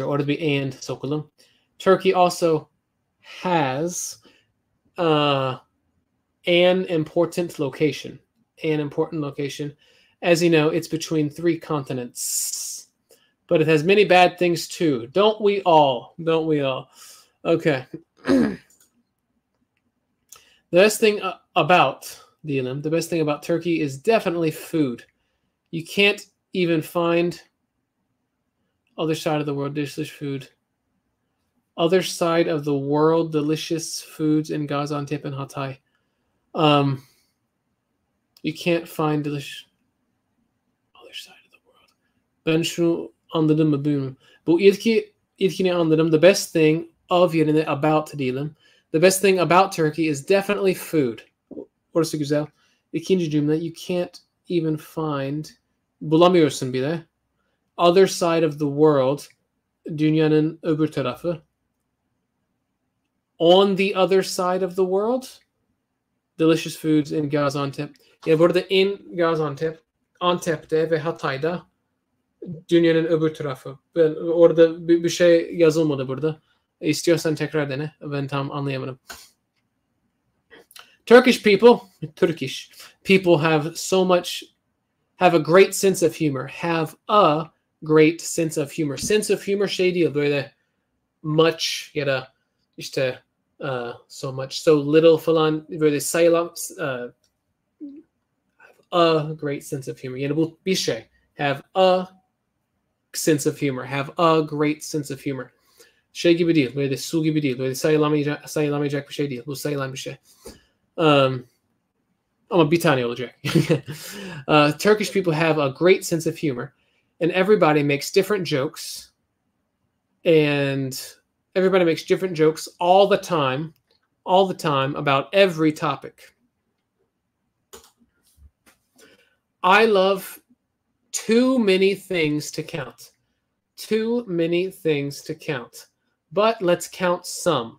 Orada bir and sokalım. Turkey also has an important location. As you know, it's between 3 continents. But it has many bad things too. Don't we all? Okay. The best thing about Turkey is definitely food. You can't even find other side of the world delicious food. Other side of the world delicious foods in Gaziantep and Hatay. You can't find delicious other side of the world. Ben şunu anladım mı bilmiyorum. Bu ilkini anladım. The best thing of yerine about diyelim. The best thing about Turkey is definitely food. Orası güzel. İkinci cümle, you can't even find, bulamıyorsun bile. Other side of the world, dünyanın öbür tarafı. On the other side of the world, delicious foods in Gaziantep. Ya burada in Gaziantep, Antep'te ve Hatay'da dünyanın öbür tarafı. Ben orada bir şey yazılmadı burada. İstiyorsan tekrar dene. Ben tam anlayamadım. Turkish people have a great sense of humor. Have a great sense of humor. Sense of humor şey değil böyle much ya da işte so much, so little falan böyle sayılan a great sense of humor. Yani bu bir şey. Have a sense of humor. Have a great sense of humor. Şey gibi değil. Böyle su gibi değil. Böyle sayılamayacak bir şey değil. Bu sayılan bir şey. Ama bir tane olacak. Turkish people have a great sense of humor. And everybody makes different jokes. And everybody makes different jokes all the time about every topic. I love Too many things to count. Too many things to count. But let's count some.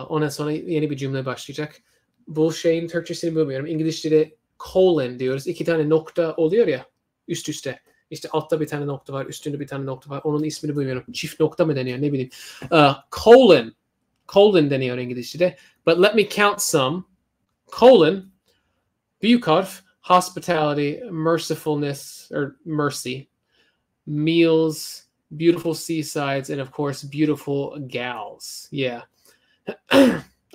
Ondan sonra yeni bir cümle başlayacak. Bu şeyin Türkçesini bilmiyorum. İngilizce'de colon diyoruz. 2 tane nokta oluyor ya üst üste. İşte altta bir tane nokta var, üstünde bir tane nokta var. Onun ismini bilmiyorum. Çift nokta mı deniyor, ne bileyim. Colon. Colon deniyor İngilizce'de. But let me count some. Colon. Büyük harf. Hospitality, mercifulness, or mercy. Meals, beautiful seasides, and of course, beautiful gals. Yeah.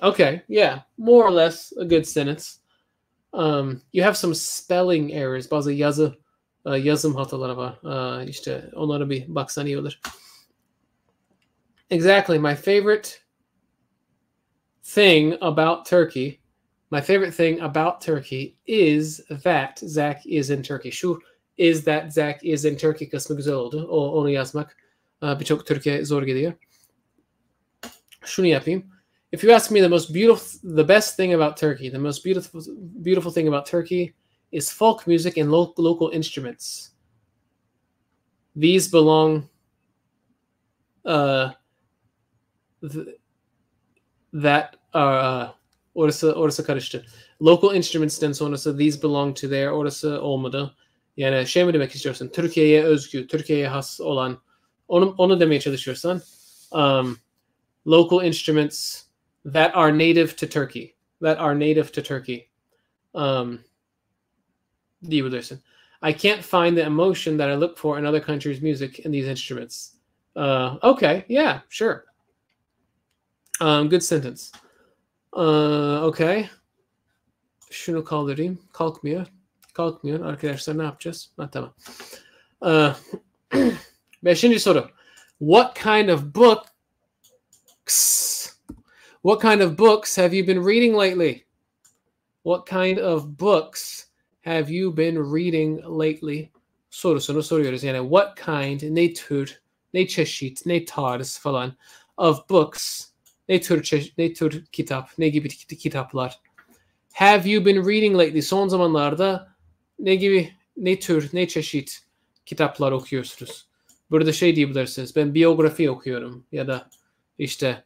Okay, yeah, more or less a good sentence. You have some spelling errors. Bazı yazım hataları var. İşte onlara bir baksan iyi olur. Exactly. My favorite thing about Turkey, is that Zach is in Turkey. Şu is that Zach is in Turkey kısmı güzel oldu. Onu yazmak birçok Türkiye zor geliyor. Şunu yapayım. If you ask me the best thing about Turkey, the most beautiful thing about Turkey is folk music and local instruments. These belong orası karıştı. Local instruments'ten sonrası these belong to there, orası olmadı. Yani şey mi demek istiyorsun? Türkiye'ye özgü, Türkiye'ye has olan, onu demeye çalışıyorsan. Local instruments that are native to Turkey. Diyebilirsin. I can't find the emotion that I look for in other countries' music in these instruments. Okay, yeah, sure. Good sentence. Okay. Şunu kaldırayım. Kalkmıyor. Arkadaşlar ne yapacağız? Tamam. 5. soru. What kind of books have you been reading lately? What kind of books have you been reading lately? Sorusunu soruyoruz. Yani what kind, ne tür, ne çeşit, ne tarz falan of books, ne tür kitap, ne gibi kitaplar. Have you been reading lately? Son zamanlarda ne tür, ne çeşit kitaplar okuyorsunuz? Burada şey diyebilirsiniz. Ben biyografi okuyorum ya da işte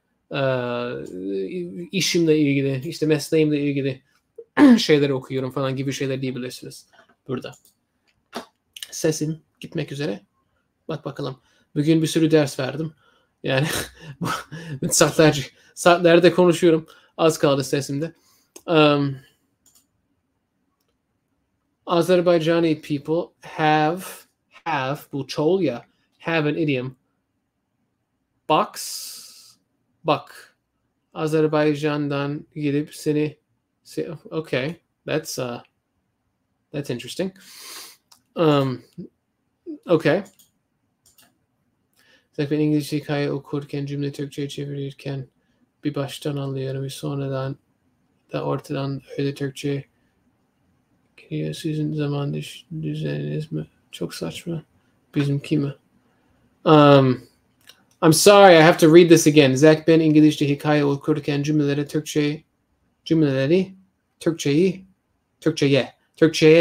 işimle ilgili, işte mesleğimle ilgili şeyler okuyorum falan gibi şeyler diyebilirsiniz burada. Sesim gitmek üzere. Bakalım. Bugün bir sürü ders verdim. Yani saatlerde konuşuyorum. Az kaldı sesimde. Azerbaijani people have bu çoğul ya, have an idiom. Bak. Azerbaycan'dan gidip okay, that's interesting. Okay. Ben İngilizce hikaye okurken, cümle Türkçe'ye çevirirken bir baştan anlıyorum, bir sonradan da ortadan öyle Türkçe geliyor. Sizin zaman düzeniniz mi? Çok saçma. Bizimki mi? I'm sorry, I have to read this again. Zach, ben İngilizce hikaye okurken cümleleri Türkçe'ye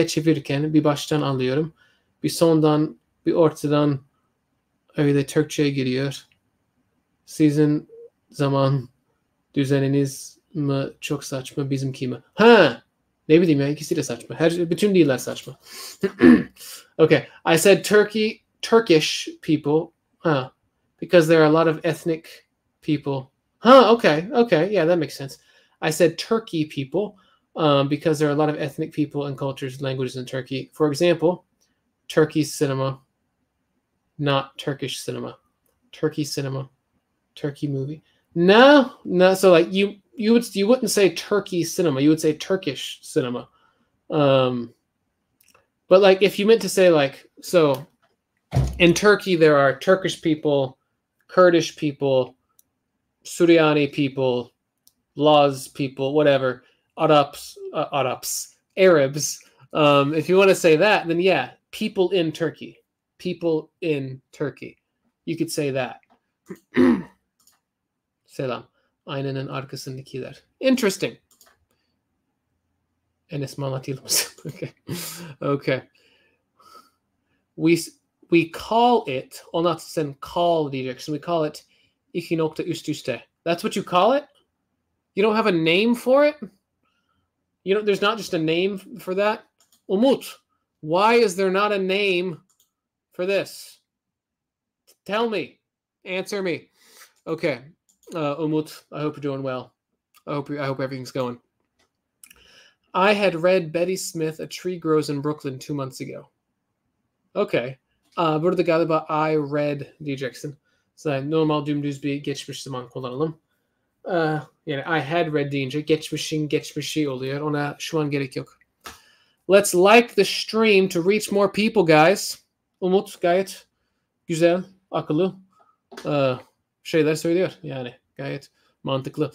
çevirirken bir baştan anlıyorum. Bir sondan, bir ortadan öyle Türkçe giriyor. Sizin zaman düzeniniz mi çok saçma, bizimki mi? Ne bileyim ya, ikisi de saçma. Bütün diller saçma. Okay, I said Turkish people. Because there are a lot of ethnic people. Okay, yeah, that makes sense. I said Turkey people because there are a lot of ethnic people and cultures and languages in Turkey. For example, Turkey cinema, not Turkish cinema. Turkey cinema, Turkey movie. No. So like you wouldn't say Turkey cinema. You would say Turkish cinema. But like if you meant to say like, so in Turkey there are Turkish people, Kurdish people, Suryani people, Laz people, whatever, Arabs. If you want to say that, then yeah, people in Turkey. You could say that. Selam. Aynanın arkasındakiler. Interesting. Enes mi anlatayım? Okay. we call it, ona sen call diyeceksin. We call it iki nokta üst üste. That's what you call it? You don't have a name for it? There's not just a name for that? Umut, why is there not a name for this? Tell me. Answer me. Okay. Umut, I hope you're doing well. I hope everything's going. I had read Betty Smith, A Tree Grows in Brooklyn 2 months ago. Okay. Burada galiba I read diyeceksin. So normal dümdüz bir geçmiş zaman kullanalım. Yani I had read deyince geçmişin geçmişi oluyor. Ona şu an gerek yok. Let's like the stream to reach more people, guys. Umut gayet güzel, akıllı şeyler söylüyor. Yani gayet mantıklı.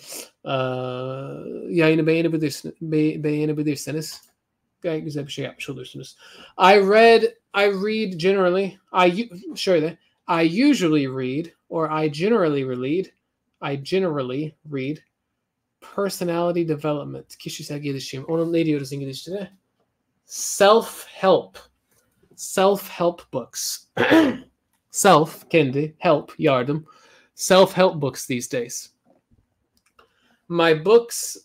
Yayını beğenebilirseniz gayet güzel bir şey yapmış olursunuz. I read generally. I usually read or I generally read personality development. Kişisel gelişim. Onun ne diyoruz İngilizce'de? Self-help books. Self, kendi, help, yardım. Self-help books these days. My book's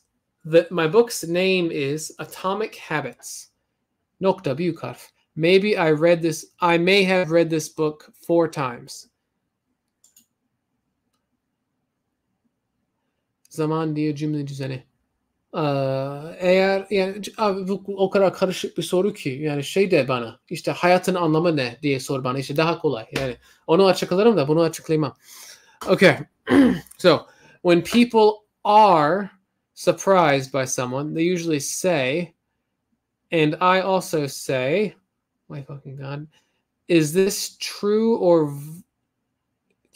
name is Atomic Habits. Nokta büyük harf. I may have read this book 4 times. Zaman diye cümle düzeni. Eğer yani abi bu o kadar karışık bir soru ki yani şey de bana işte hayatın anlamı ne diye sor bana işte daha kolay yani onu açıklarım da bunu açıklayamam. Okay. So when people are surprised by someone they usually say and I also say my fucking god is this true or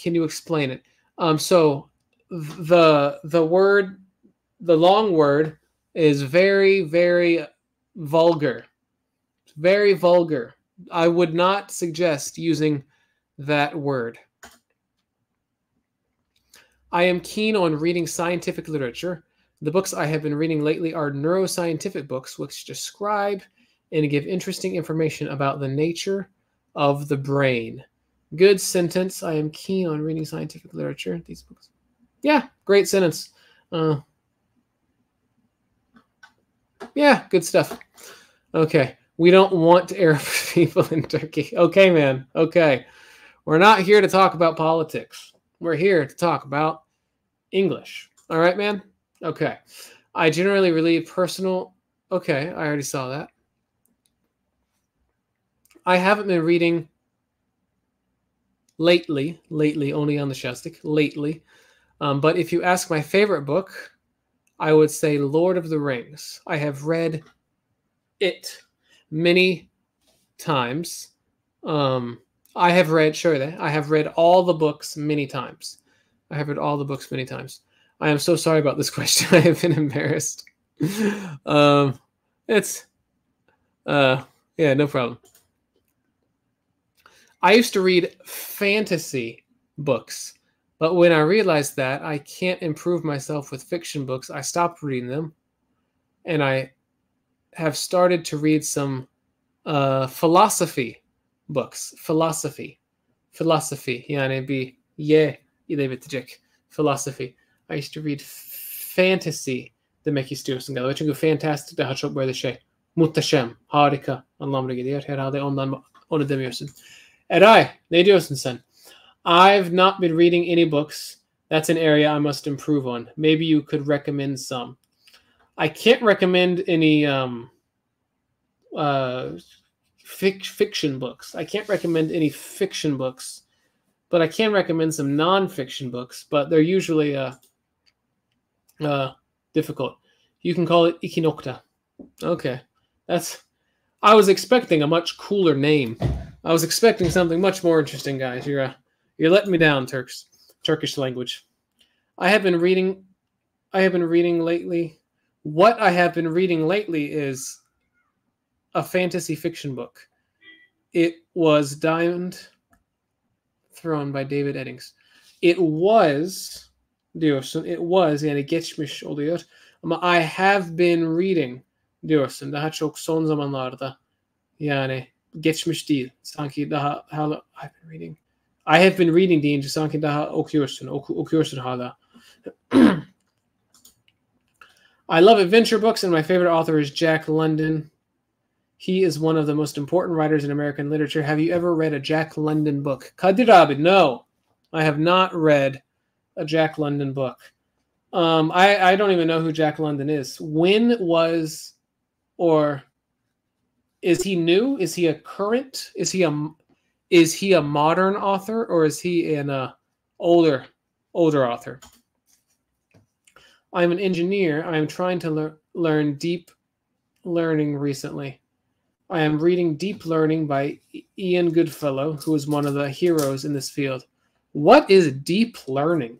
can you explain it? So the long word is very, very vulgar. Very vulgar. I would not suggest using that word. I am keen on reading scientific literature. The books I have been reading lately are neuroscientific books which describe and give interesting information about the nature of the brain. Good sentence. I am keen on reading scientific literature. These books. Yeah, great sentence. Yeah, good stuff. Okay. We don't want Arab people in Turkey. Okay, man. Okay. We're not here to talk about politics. We're here to talk about English. All right, man? Okay. I generally read personal... Okay, I already saw that. I haven't been reading lately, only on the Shastik, lately. But if you ask my favorite book... I would say Lord of the Rings. I have read it many times. I have read all the books many times. I am so sorry about this question. I have been embarrassed. Yeah, no problem. I used to read fantasy books. But when I realized that I can't improve myself with fiction books, I stopped reading them. And I have started to read some philosophy books. Philosophy. Yani bir ye ile bitecek. Philosophy. I used to read fantasy demek istiyorsun galiba. Çünkü fantastic daha çok böyle şey. Muhteşem, harika anlamına geliyor. Herhalde onu demiyorsun. Eray, ne diyorsun sen? I've not been reading any books. That's an area I must improve on. Maybe you could recommend some. I can't recommend any fiction books. I can't recommend any fiction books, but I can recommend some non-fiction books, but they're usually difficult. You can call it ikinokta. Okay. I was expecting a much cooler name. I was expecting something much more interesting, guys. You're letting me down, Turkish language. I have been reading lately. What I have been reading lately is a fantasy fiction book. It was Diamond Throne by David Eddings. It was diyorsun. It was yani geçmiş oluyor. Ama I have been reading diyorsun. Daha çok son zamanlarda. Yani geçmiş değil. Sanki daha hala I have been reading deyince sanki daha okuyorsun. Okuyorsun hala. I love adventure books and my favorite author is Jack London. He is one of the most important writers in American literature. Have you ever read a Jack London book? Kadir abi, no. I have not read a Jack London book. I don't even know who Jack London is. When was, or is he new? Is he a current? Is he a modern author, or is he an older author? I'm an engineer. I am trying to learn deep learning recently. I am reading Deep Learning by Ian Goodfellow, who is one of the heroes in this field. What is deep learning?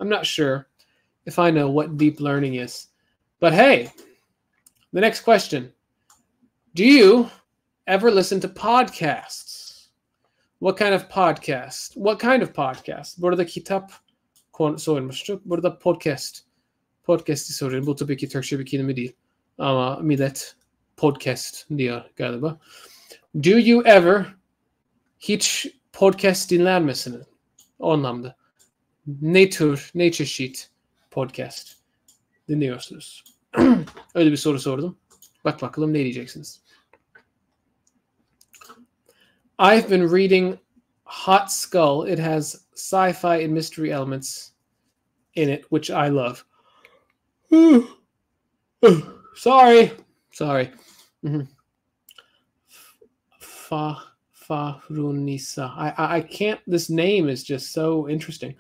I'm not sure if I know what deep learning is. But hey, the next question. Do you ever listen to podcasts? What kind of podcast? What kind of podcast? Burada kitap sormuştuk. Burada podcast'i soruyorum. Bu tabii ki Türkçe bir kelime değil. Ama millet podcast diyor galiba. Do you ever hiç podcast dinler misiniz? O anlamda. Ne tür, ne çeşit podcast dinliyorsunuz? Öyle bir soru sordum. Bak bakalım ne diyeceksiniz. I've been reading Hot Skull. It has sci-fi and mystery elements in it, which I love. Sorry. Farunisa. I can't. This name is just so interesting.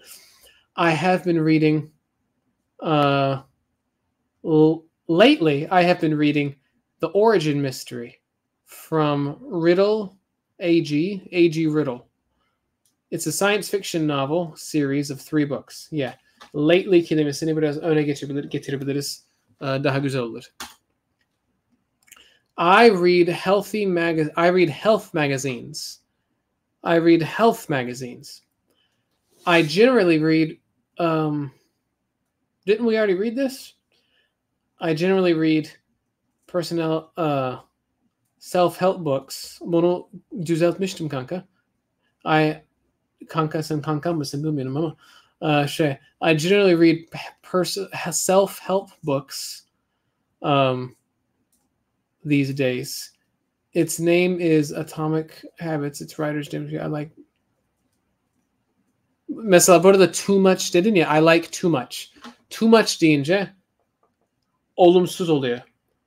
I have been reading. Lately, I have been reading The Origin Mystery from Riddle A.G. Riddle. It's a science fiction novel series of 3 books. Yeah. Lately kelimesini biraz öne getirebiliriz. Daha güzel olur. I read health magazines. I generally read didn't we already read this? I generally read personal self-help books. Bunu düzeltmiştim kanka. Kanka sen kanka mısın bilmiyorum ama I generally read self-help books these days. Its name is Atomic Habits. Its writer's name. I like. Mesela burada too much dedin ya. I like too much. Too much deyince olumsuz oluyor.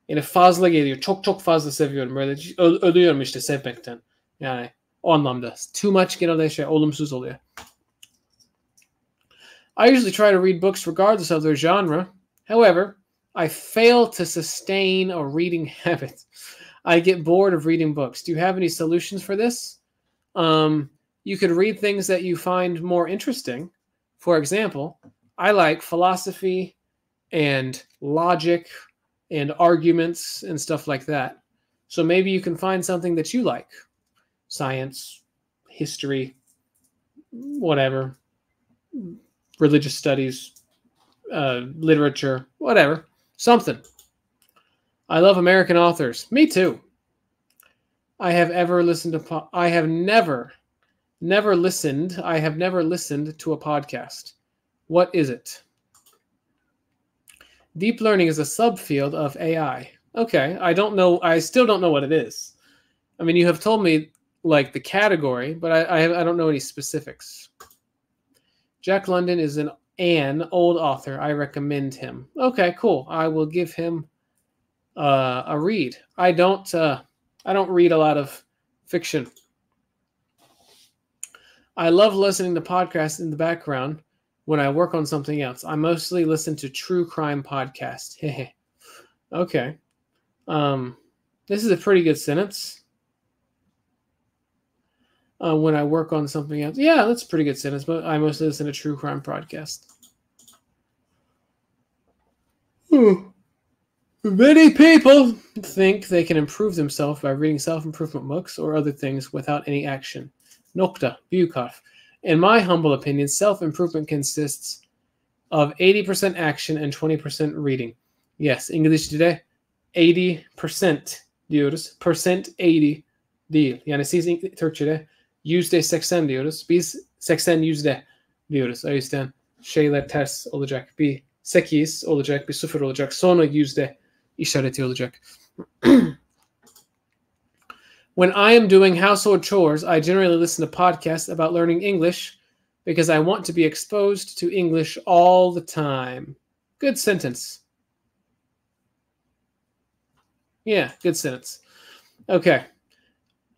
Yani fazla geliyor. Çok fazla seviyorum. Böyle ölüyorum işte sevmekten. Yani o anlamda. Too much genelde olumsuz oluyor. I usually try to read books regardless of their genre. However, I fail to sustain a reading habit. I get bored of reading books. Do you have any solutions for this? You could read things that you find more interesting. For example, I like philosophy and logic and arguments and stuff like that. So maybe you can find something that you like. Science, history, whatever. Religious studies, literature, whatever. Something. I love American authors. Me too. I have never listened to a podcast. What is it? Deep learning is a subfield of AI. Okay, I still don't know what it is. I mean, you have told me like the category, but I don't know any specifics. Jack London is an old author. I recommend him. Okay, cool. I will give him a read. I don't read a lot of fiction. I love listening to podcasts in the background when I work on something else. I mostly listen to true crime podcasts. Okay. This is a pretty good sentence. When I work on something else. Yeah, that's a pretty good sentence, but I mostly listen to true crime podcasts. Many people think they can improve themselves by reading self-improvement books or other things without any action. Nokta, Bukov. In my humble opinion, self-improvement consists of 80% action and 20% reading. Yes, İngilizce'de 80% diyoruz. Percent 80. değil. Yani siz Türkçe'de %80 diyoruz. Biz 80 yüzde diyoruz. O yüzden şeyler ters olacak. Bir 8 olacak, bir 0 olacak. Sonra yüzde işareti olacak. When I am doing household chores, I generally listen to podcasts about learning English because I want to be exposed to English all the time. Good sentence. Yeah, good sentence. Okay.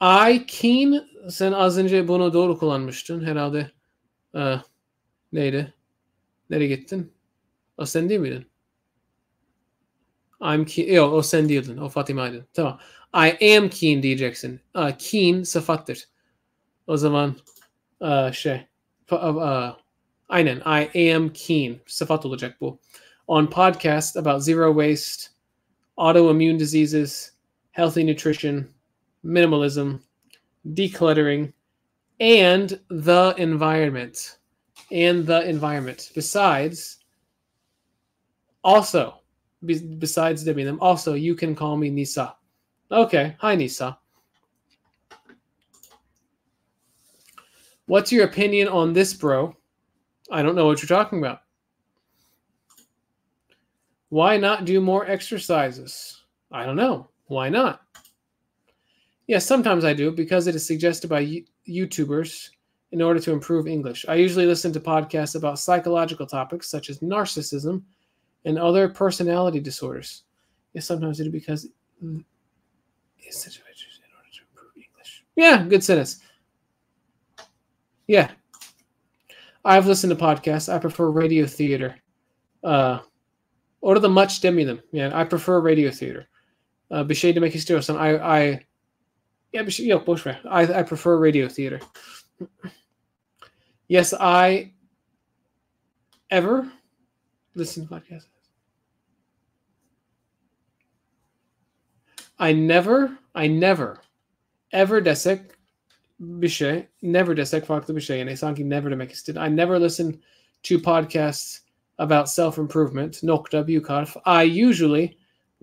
I keen, sen az önce bunu doğru kullanmıştın herhalde. Neydi? Nereye gittin? O sen değil miydin? I'm keen. Yok, o sen değildin. O Fatima'ydın. Tamam. I am keen diyeceksin. Keen sıfattır. O zaman aynen. I am keen. Sıfat olacak bu. On podcast about zero waste, autoimmune diseases, healthy nutrition, minimalism, decluttering, and the environment. And the environment. Besides, also, besides demeyelim, also you can call me Nisa. Okay, hi Nisa. What's your opinion on this, bro? I don't know what you're talking about. Why not do more exercises? I don't know. Why not? Yes, sometimes I do because it is suggested by YouTubers in order to improve English. I usually listen to podcasts about psychological topics such as narcissism and other personality disorders. Yes, sometimes I do because it's such a in order to improve English. Yeah, good sentence. Yeah. I've listened to podcasts. I prefer radio theater. Orada much demeyelim. Yani I prefer radio theater. Bir şey demek istiyorsan ya bir şey yok, boş ver. I prefer radio theater. Yes, I ever listen to podcasts. I never ever desek bir şey, never desek farklı bir şey. Yani sanki never demek istedi. I never listen to podcasts about self-improvement. Nokta, büyük harf. I usually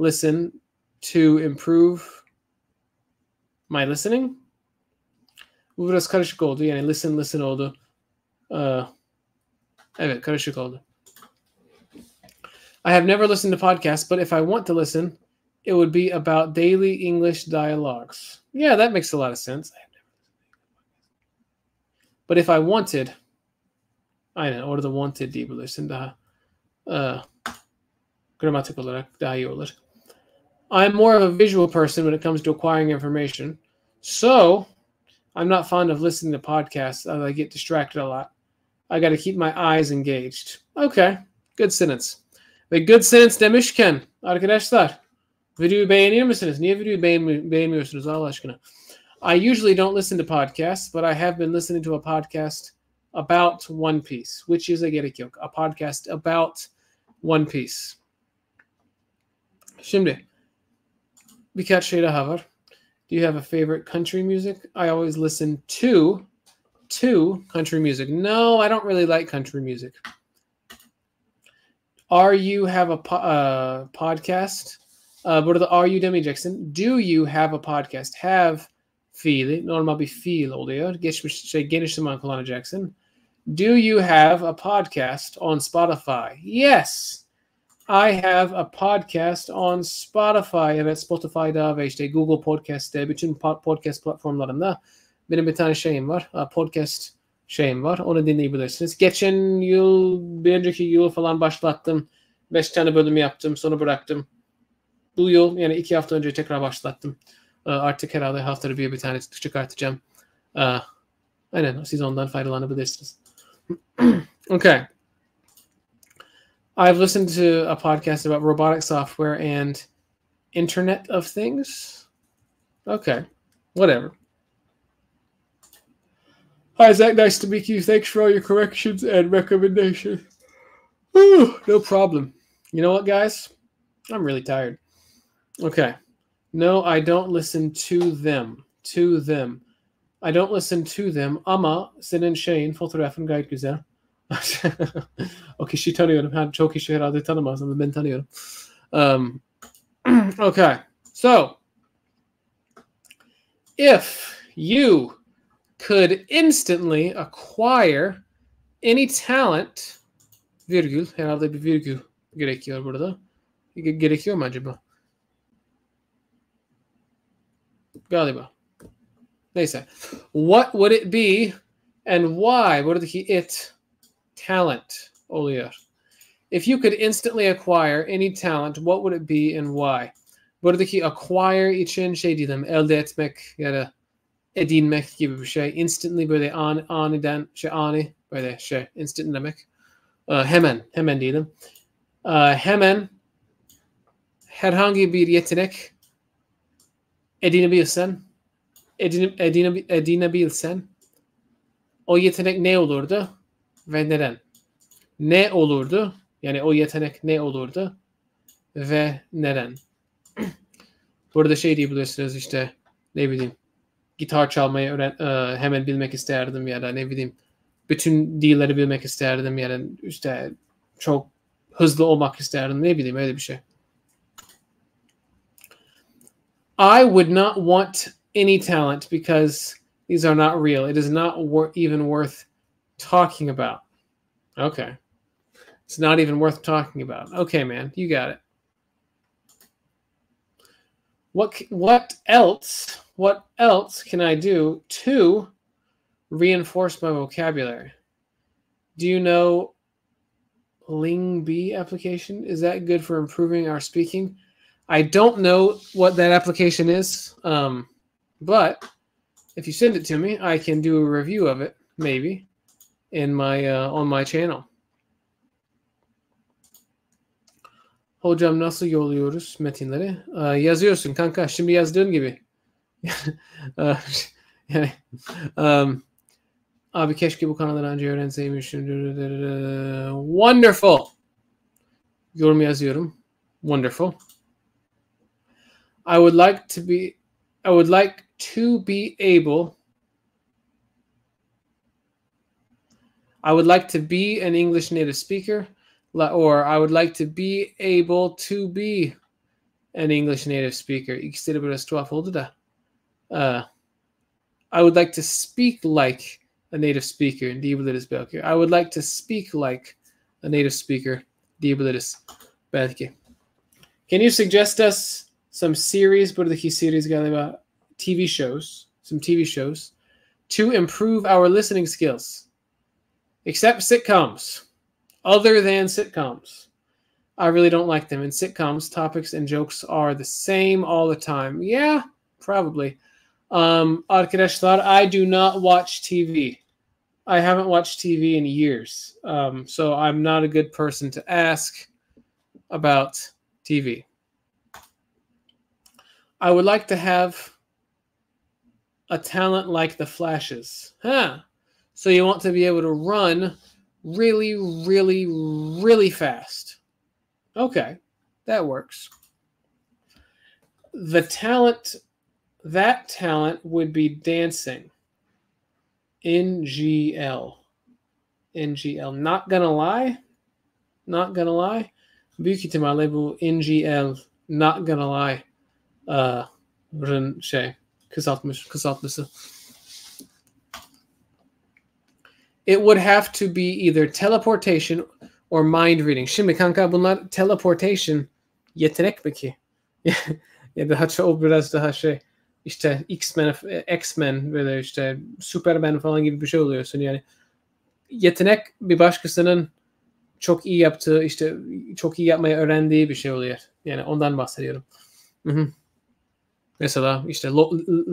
listen to improve my listening. Bu biraz karışık oldu. Yani listen oldu. Evet, karışık oldu. I have never listened to podcasts, but if I want to listen, it would be about daily English dialogues. Yeah, that makes a lot of sense. But if I wanted, aynen orada wanted diyebilirsin daha gramatik olarak daha iyi olur. I'm more of a visual person when it comes to acquiring information. So I'm not fond of listening to podcasts. I get distracted a lot. I got to keep my eyes engaged. Okay, good sentence. Ve good sentence demişken arkadaşlar videoyu beğeniyor musunuz? Niye videoyu beğenmiyorsunuz Allah aşkına? I usually don't listen to podcasts, but I have been listening to a podcast about One Piece, which is gerek yok. A podcast about One Piece. Şimdi birkaç şey daha var. Do you have a favorite country music? I always listen to country music. No, I don't really like country music. Are you have a podcast? Burada are you demeyeceksin. Do you have a podcast? Have fiili. Normal bir fiil oluyor. Geniş zaman kullanacaksın. Do you have a podcast on Spotify? Yes. I have a podcast on Spotify. Evet, Spotify'da ve işte Google Podcast'te bütün podcast platformlarında benim bir tane şeyim var. Podcast şeyim var. Onu dinleyebilirsiniz. Geçen yıl, bir önceki yıl falan başlattım. 5 tane bölüm yaptım. Sonra bıraktım. Bu yıl yani 2 hafta önce tekrar başlattım. Artık herhalde haftada bir tane çıkartacağım. Aynen, siz ondan faydalanabilirsiniz. Okay. I've listened to a podcast about robotic software and Internet of Things. Okay. Whatever. Hi, Zach. Nice to meet you. Thanks for all your corrections and recommendations. No problem. You know what, guys? I'm really tired. Okay. No, I don't listen to them. I don't listen to them. Ama senin şeyin, fotoğrafın gayet güzel. O kişiyi tanıyorum. Çok kişi herhalde tanımaz ama ben tanıyorum. Okay. So, If you could instantly acquire any talent, virgül, herhalde bir virgül gerekiyor burada. Gerekiyor mu acaba? Galiba. Neyse. What would it be and why? Buradaki it, talent oluyor. If you could instantly acquire any talent, what would it be and why? Buradaki acquire için şey diyelim, elde etmek ya da edinmek gibi bir şey. Instantly böyle aniden, ani böyle şey, instant demek. Hemen diyelim. Hemen herhangi bir yetenek edinebilsen o yetenek ne olurdu ve neden? Ne olurdu? Yani o yetenek ne olurdu ve neden? Burada şey diyebilirsiniz işte, ne bileyim, gitar çalmayı hemen bilmek isterdim ya da ne bileyim bütün dilleri bilmek isterdim ya da işte çok hızlı olmak isterdim, ne bileyim, öyle bir şey. I would not want any talent because these are not real. It is not even worth talking about. Okay. It's not even worth talking about. Okay, man, you got it. What else can I do to reinforce my vocabulary? Do you know Ling B application? Is that good for improving our speaking? I don't know what that application is, but if you send it to me, I can do a review of it, maybe, in my on my channel. Hocam nasıl yolluyoruz metinleri? Yazıyorsun kanka, şimdi yazdığın gibi. Yani abi keşke bu kanalları önce öğrenseymişim. Wonderful. Yorum yazıyorum. Wonderful. I would like to be an English native speaker, or I would like to be able to be an English native speaker. İkisi de biraz tuhaf oldu da. I would like to speak like a native speaker diyebiliriz belki. I would like to speak like a native speaker diyebiliriz belki. Can you suggest us some series, buradaki series galiba some TV shows to improve our listening skills, except sitcoms, other than sitcoms. I really don't like them. In sitcoms, topics and jokes are the same all the time. Yeah, probably. Arkadaşlar, I do not watch TV. I haven't watched TV in years. So I'm not a good person to ask about TV. I would like to have a talent like the Flash's. Huh. So you want to be able to run really, really, really fast. Okay, that works. That talent would be dancing. NGL. Not gonna lie. Büyük ihtimalle bu NGL, not gonna lie. Kısaltması. It would have to be either teleportation or mind reading. Şimdi kanka bunlar teleportation yetenek mi ki? Ya daha çok biraz daha şey işte X-Men böyle işte Superman falan gibi bir şey oluyorsun yani. Yetenek bir başkasının çok iyi yaptığı, işte çok iyi yapmayı öğrendiği bir şey oluyor. Yani ondan bahsediyorum. Hı-hı. Mesela işte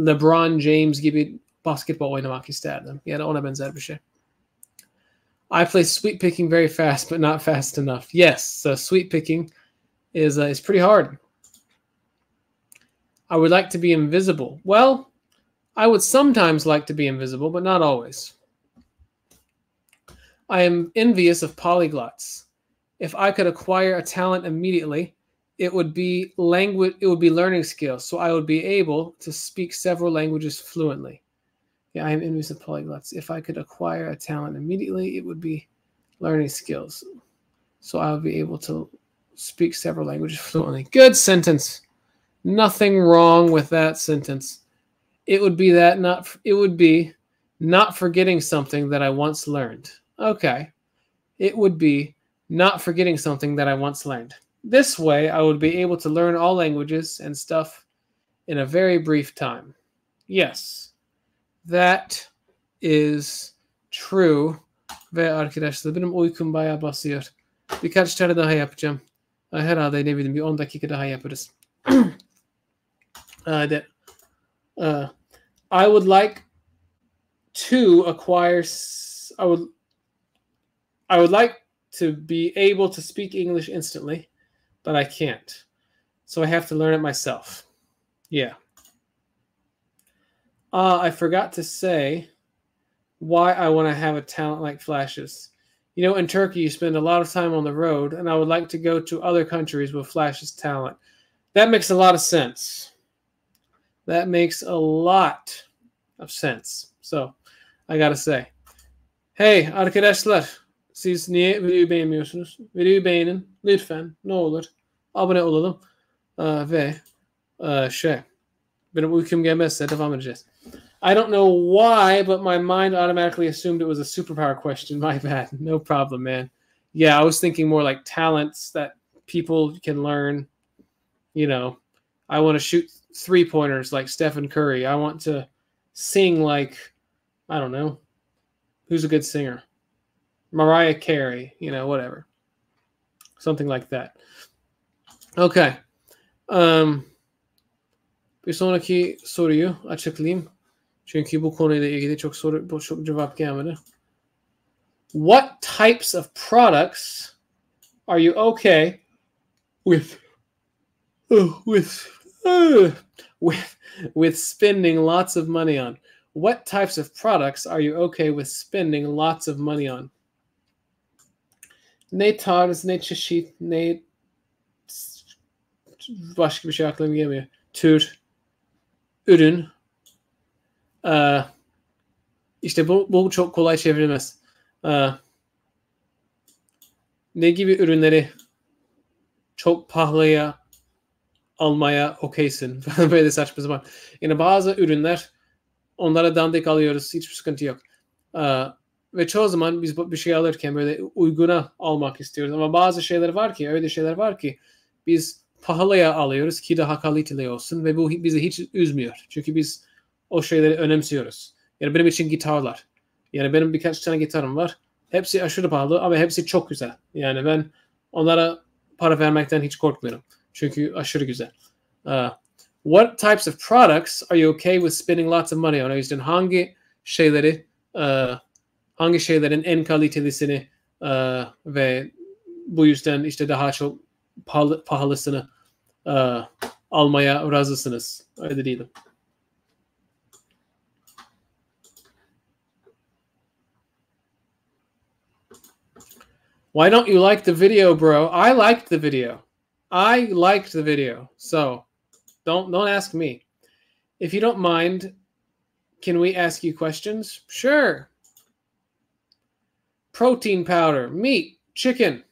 LeBron James gibi basketbol oynamak isterdim. Ya da ona benzer bir şey. I play sweep picking very fast, but not fast enough. Yes, so sweep picking is pretty hard. I would like to be invisible. Well, I would sometimes like to be invisible, but not always. I am envious of polyglots. If I could acquire a talent immediately, it would be learning skills, so I would be able to speak several languages fluently. Yeah, I am envious of polyglots. If I could acquire a talent immediately, it would be learning skills, so I would be able to speak several languages fluently. Good sentence. Nothing wrong with that sentence. It would be that not. It would be not forgetting something that I once learned. Okay. It would be not forgetting something that I once learned. This way, I would be able to learn all languages and stuff in a very brief time. Yes, that is true. Ve arkadaşlar benim uykum bayağı basıyor. Birkaç tane daha yapacağım. Herhalde ne bileyim bir 10 dakika daha yaparız. I would like to acquire. I would like to be able to speak English instantly, but I can't. So I have to learn it myself. Yeah. I forgot to say why I want to have a talent like Flash's. You know, in Turkey, you spend a lot of time on the road, and I would like to go to other countries with Flash's talent. That makes a lot of sense. That makes a lot of sense. So, I gotta say. Hey arkadaşlar, siz niye videoyu beğenmiyorsunuz? Videoyu beğenin lütfen, ne olur. Abone olalım. Ve benim uykum gelmezse devam edeceğiz. I don't know why, but my mind automatically assumed it was a superpower question. My bad. No problem, man. Yeah, I was thinking more like talents that people can learn. You know, I want to shoot three-pointers like Stephen Curry. I want to sing like, I don't know, who's a good singer? Mariah Carey, you know, whatever. Something like that. Okay. Bir sonraki soruyu açıklayayım. Çünkü bu konuyla ilgili çok cevap gelmedi. What types of products are you okay with spending lots of money on? What types of products are you okay with spending lots of money on? Ne tarz, ne çeşit, ne başka bir şey aklıma gelmiyor. Tür, ürün. İşte bu çok kolay çevrilmez. Ne gibi ürünleri çok pahalıya almaya okeysin? Böyle saçma sapan. Yani bazı ürünler onlara dandik alıyoruz. Hiçbir sıkıntı yok. Ve çoğu zaman biz bir şey alırken böyle uyguna almak istiyoruz. Ama bazı şeyler var ki, öyle şeyler var ki biz pahalıya alıyoruz ki daha kaliteli olsun ve bu bizi hiç üzmüyor. Çünkü biz o şeyleri önemsiyoruz. Yani benim için gitarlar. Yani benim birkaç tane gitarım var. Hepsi aşırı pahalı ama hepsi çok güzel. Yani ben onlara para vermekten hiç korkmuyorum. Çünkü aşırı güzel. What types of products are you okay with spending lots of money on? O yüzden hangi şeylerin en kalitelisini ve bu yüzden işte daha çok pahalısını almaya razısınız. Öyle değilim. Why don't you like the video, bro? I liked the video. I liked the video. So don't ask me. If you don't mind, can we ask you questions? Sure. Protein powder, meat, chicken,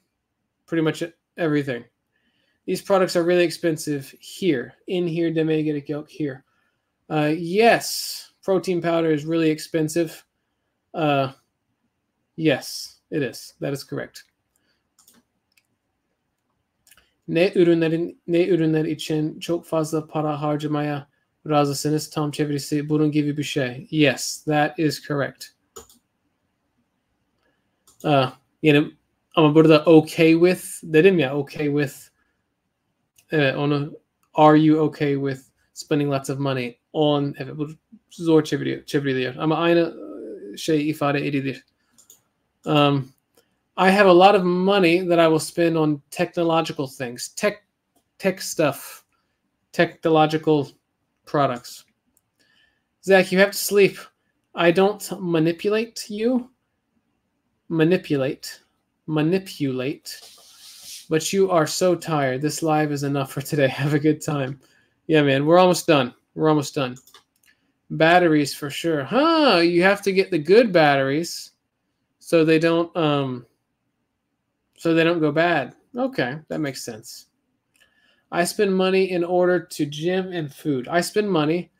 pretty much everything. These products are really expensive here. In here, demeye gerek yok here. Yes, protein powder is really expensive. Yes, it is. That is correct. Ne ürünler için çok fazla para harcamaya razısınız? Tam çevirisi bunun gibi bir şey. Yes, that is correct. Yani ama burada okay with dedim ya, okay with. Evet, onu are you okay with spending lots of money on? Evet, bu zor çevriliyor ama aynı şey ifade edilir. I have a lot of money that I will spend on technological things, tech stuff, technological products. Zach, you have to sleep. I don't manipulate you. Manipulate. But you are so tired. This live is enough for today. Have a good time. Yeah, man, we're almost done. Batteries for sure. Huh, you have to get the good batteries so they don't go bad. Okay, that makes sense. I spend money in order to gym and food. I spend money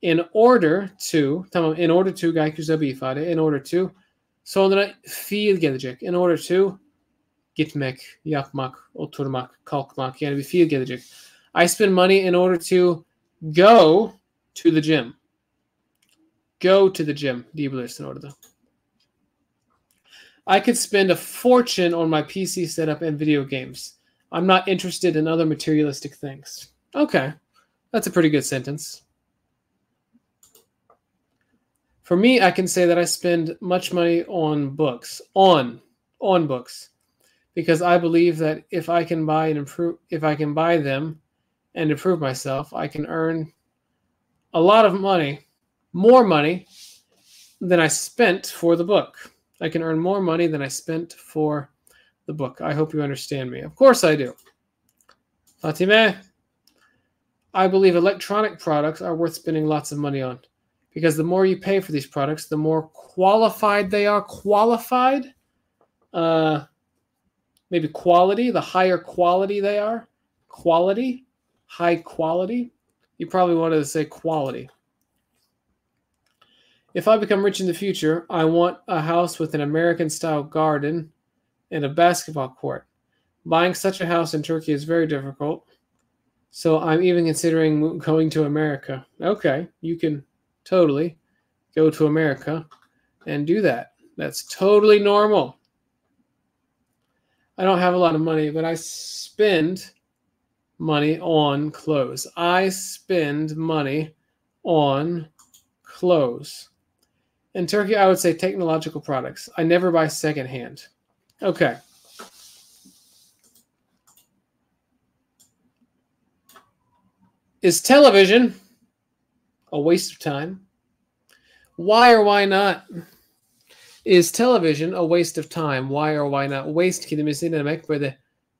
In order to, tamam, in order to gayet güzel bir ifade. In order to, sonra fiil gelecek. In order to, gitmek, yapmak, oturmak, kalkmak, yani bir fiil gelecek. I spend money in order to go to the gym. Go to the gym diyebilirsin orada. I could spend a fortune on my PC setup and video games. I'm not interested in other materialistic things. Okay, that's a pretty good sentence. For me, I can say that I spend much money on books, on books, because I believe that if I can buy them and improve myself, I can earn a lot of money, more money than I spent for the book. I can earn more money than I spent for the book. I hope you understand me. Of course I do. Fatime, I believe electronic products are worth spending lots of money on, because the more you pay for these products, the more qualified they are. Qualified? Maybe quality, the higher quality they are. Quality, high quality. You probably wanted to say quality. If I become rich in the future, I want a house with an American-style garden and a basketball court. Buying such a house in Turkey is very difficult, so I'm even considering going to America. Okay, you can totally go to America and do that. That's totally normal. I don't have a lot of money, but I spend money on clothes. I spend money on clothes. In Turkey, I would say technological products. I never buy secondhand. Okay. Is television a waste of time? Why or why not? Is television a waste of time? Why or why not? Waste kelimesi ne demek? Böyle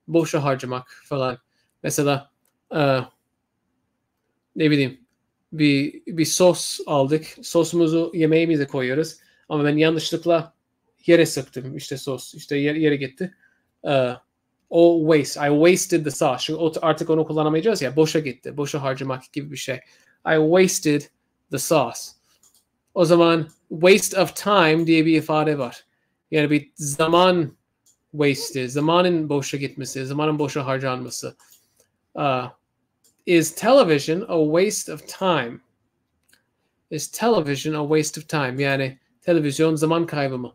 boşa harcamak falan. Mesela ne bileyim bir sos aldık. Sosumuzu yemeğimize koyuyoruz. Ama ben yanlışlıkla yere sıktım. İşte sos. İşte yere gitti. O waste. I wasted the sauce. Çünkü artık onu kullanamayacağız ya. Boşa gitti. Boşa harcamak gibi bir şey. I wasted the sauce. O zaman waste of time diye bir ifade var. Yani bir zaman waste'i, zamanın boşa gitmesi, zamanın boşa harcanması. Is television a waste of time? Is television a waste of time? Yani televizyon zaman kaybı mı?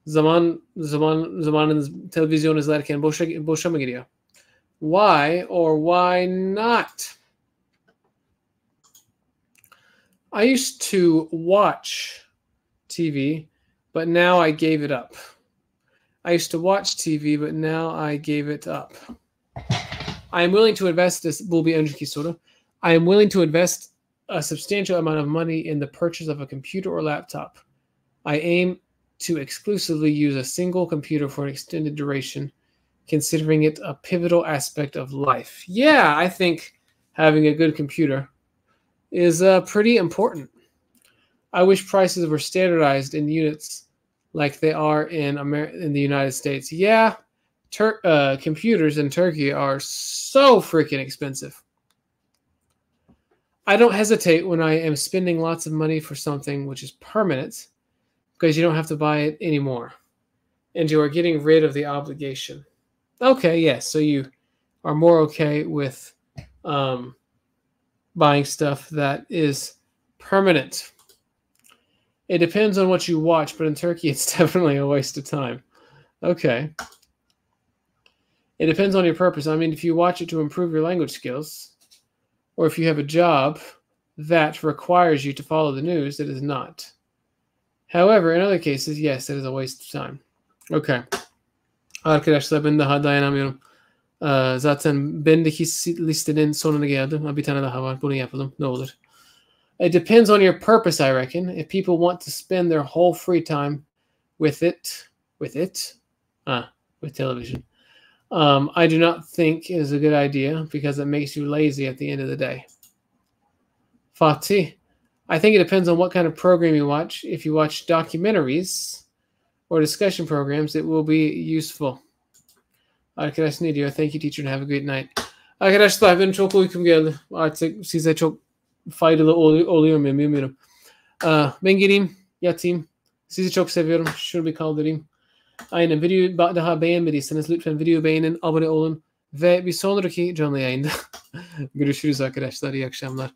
Zamanın televizyon izlerken boşa mı gidiyor? Why or why not? I used to watch TV, but now I gave it up. I used to watch TV, but now I gave it up. I am willing to invest this. Bu bir önceki soru. I am willing to invest a substantial amount of money in the purchase of a computer or laptop. I aim to exclusively use a single computer for an extended duration, considering it a pivotal aspect of life. Yeah, I think having a good computer is pretty important. I wish prices were standardized in units like they are in the United States. Yeah, computers in Turkey are so freaking expensive. I don't hesitate when I am spending lots of money for something which is permanent, because you don't have to buy it anymore, and you are getting rid of the obligation. Okay, yes, so you are more okay with buying stuff that is permanent. It depends on what you watch, but in Turkey, it's definitely a waste of time. Okay. It depends on your purpose. I mean, if you watch it to improve your language skills, or if you have a job that requires you to follow the news, it is not. However, in other cases, yes, it is a waste of time. Okay. Arkadaşlar ben daha dayanamıyorum. Zaten bendeki listenin sonuna geldim. Bir tane daha var. Bunu yapalım. Ne olur. It depends on your purpose, I reckon. If people want to spend their whole free time with television, I do not think it is a good idea, because it makes you lazy at the end of the day. Fatih, I think it depends on what kind of program you watch. If you watch documentaries or discussion programs, it will be useful. Arkadaş ne diyor? Thank you teacher and have a great night. Arkadaşlar benim çok uykum geldi. Artık size çok faydalı oluyor mu bilmiyorum. Ben gireyim, yatayım. Sizi çok seviyorum. Şunu bir kaldırayım. Aynen, videoyu daha beğenmediyseniz lütfen videoyu beğenin, abone olun ve bir sonraki canlı yayında görüşürüz arkadaşlar. İyi akşamlar.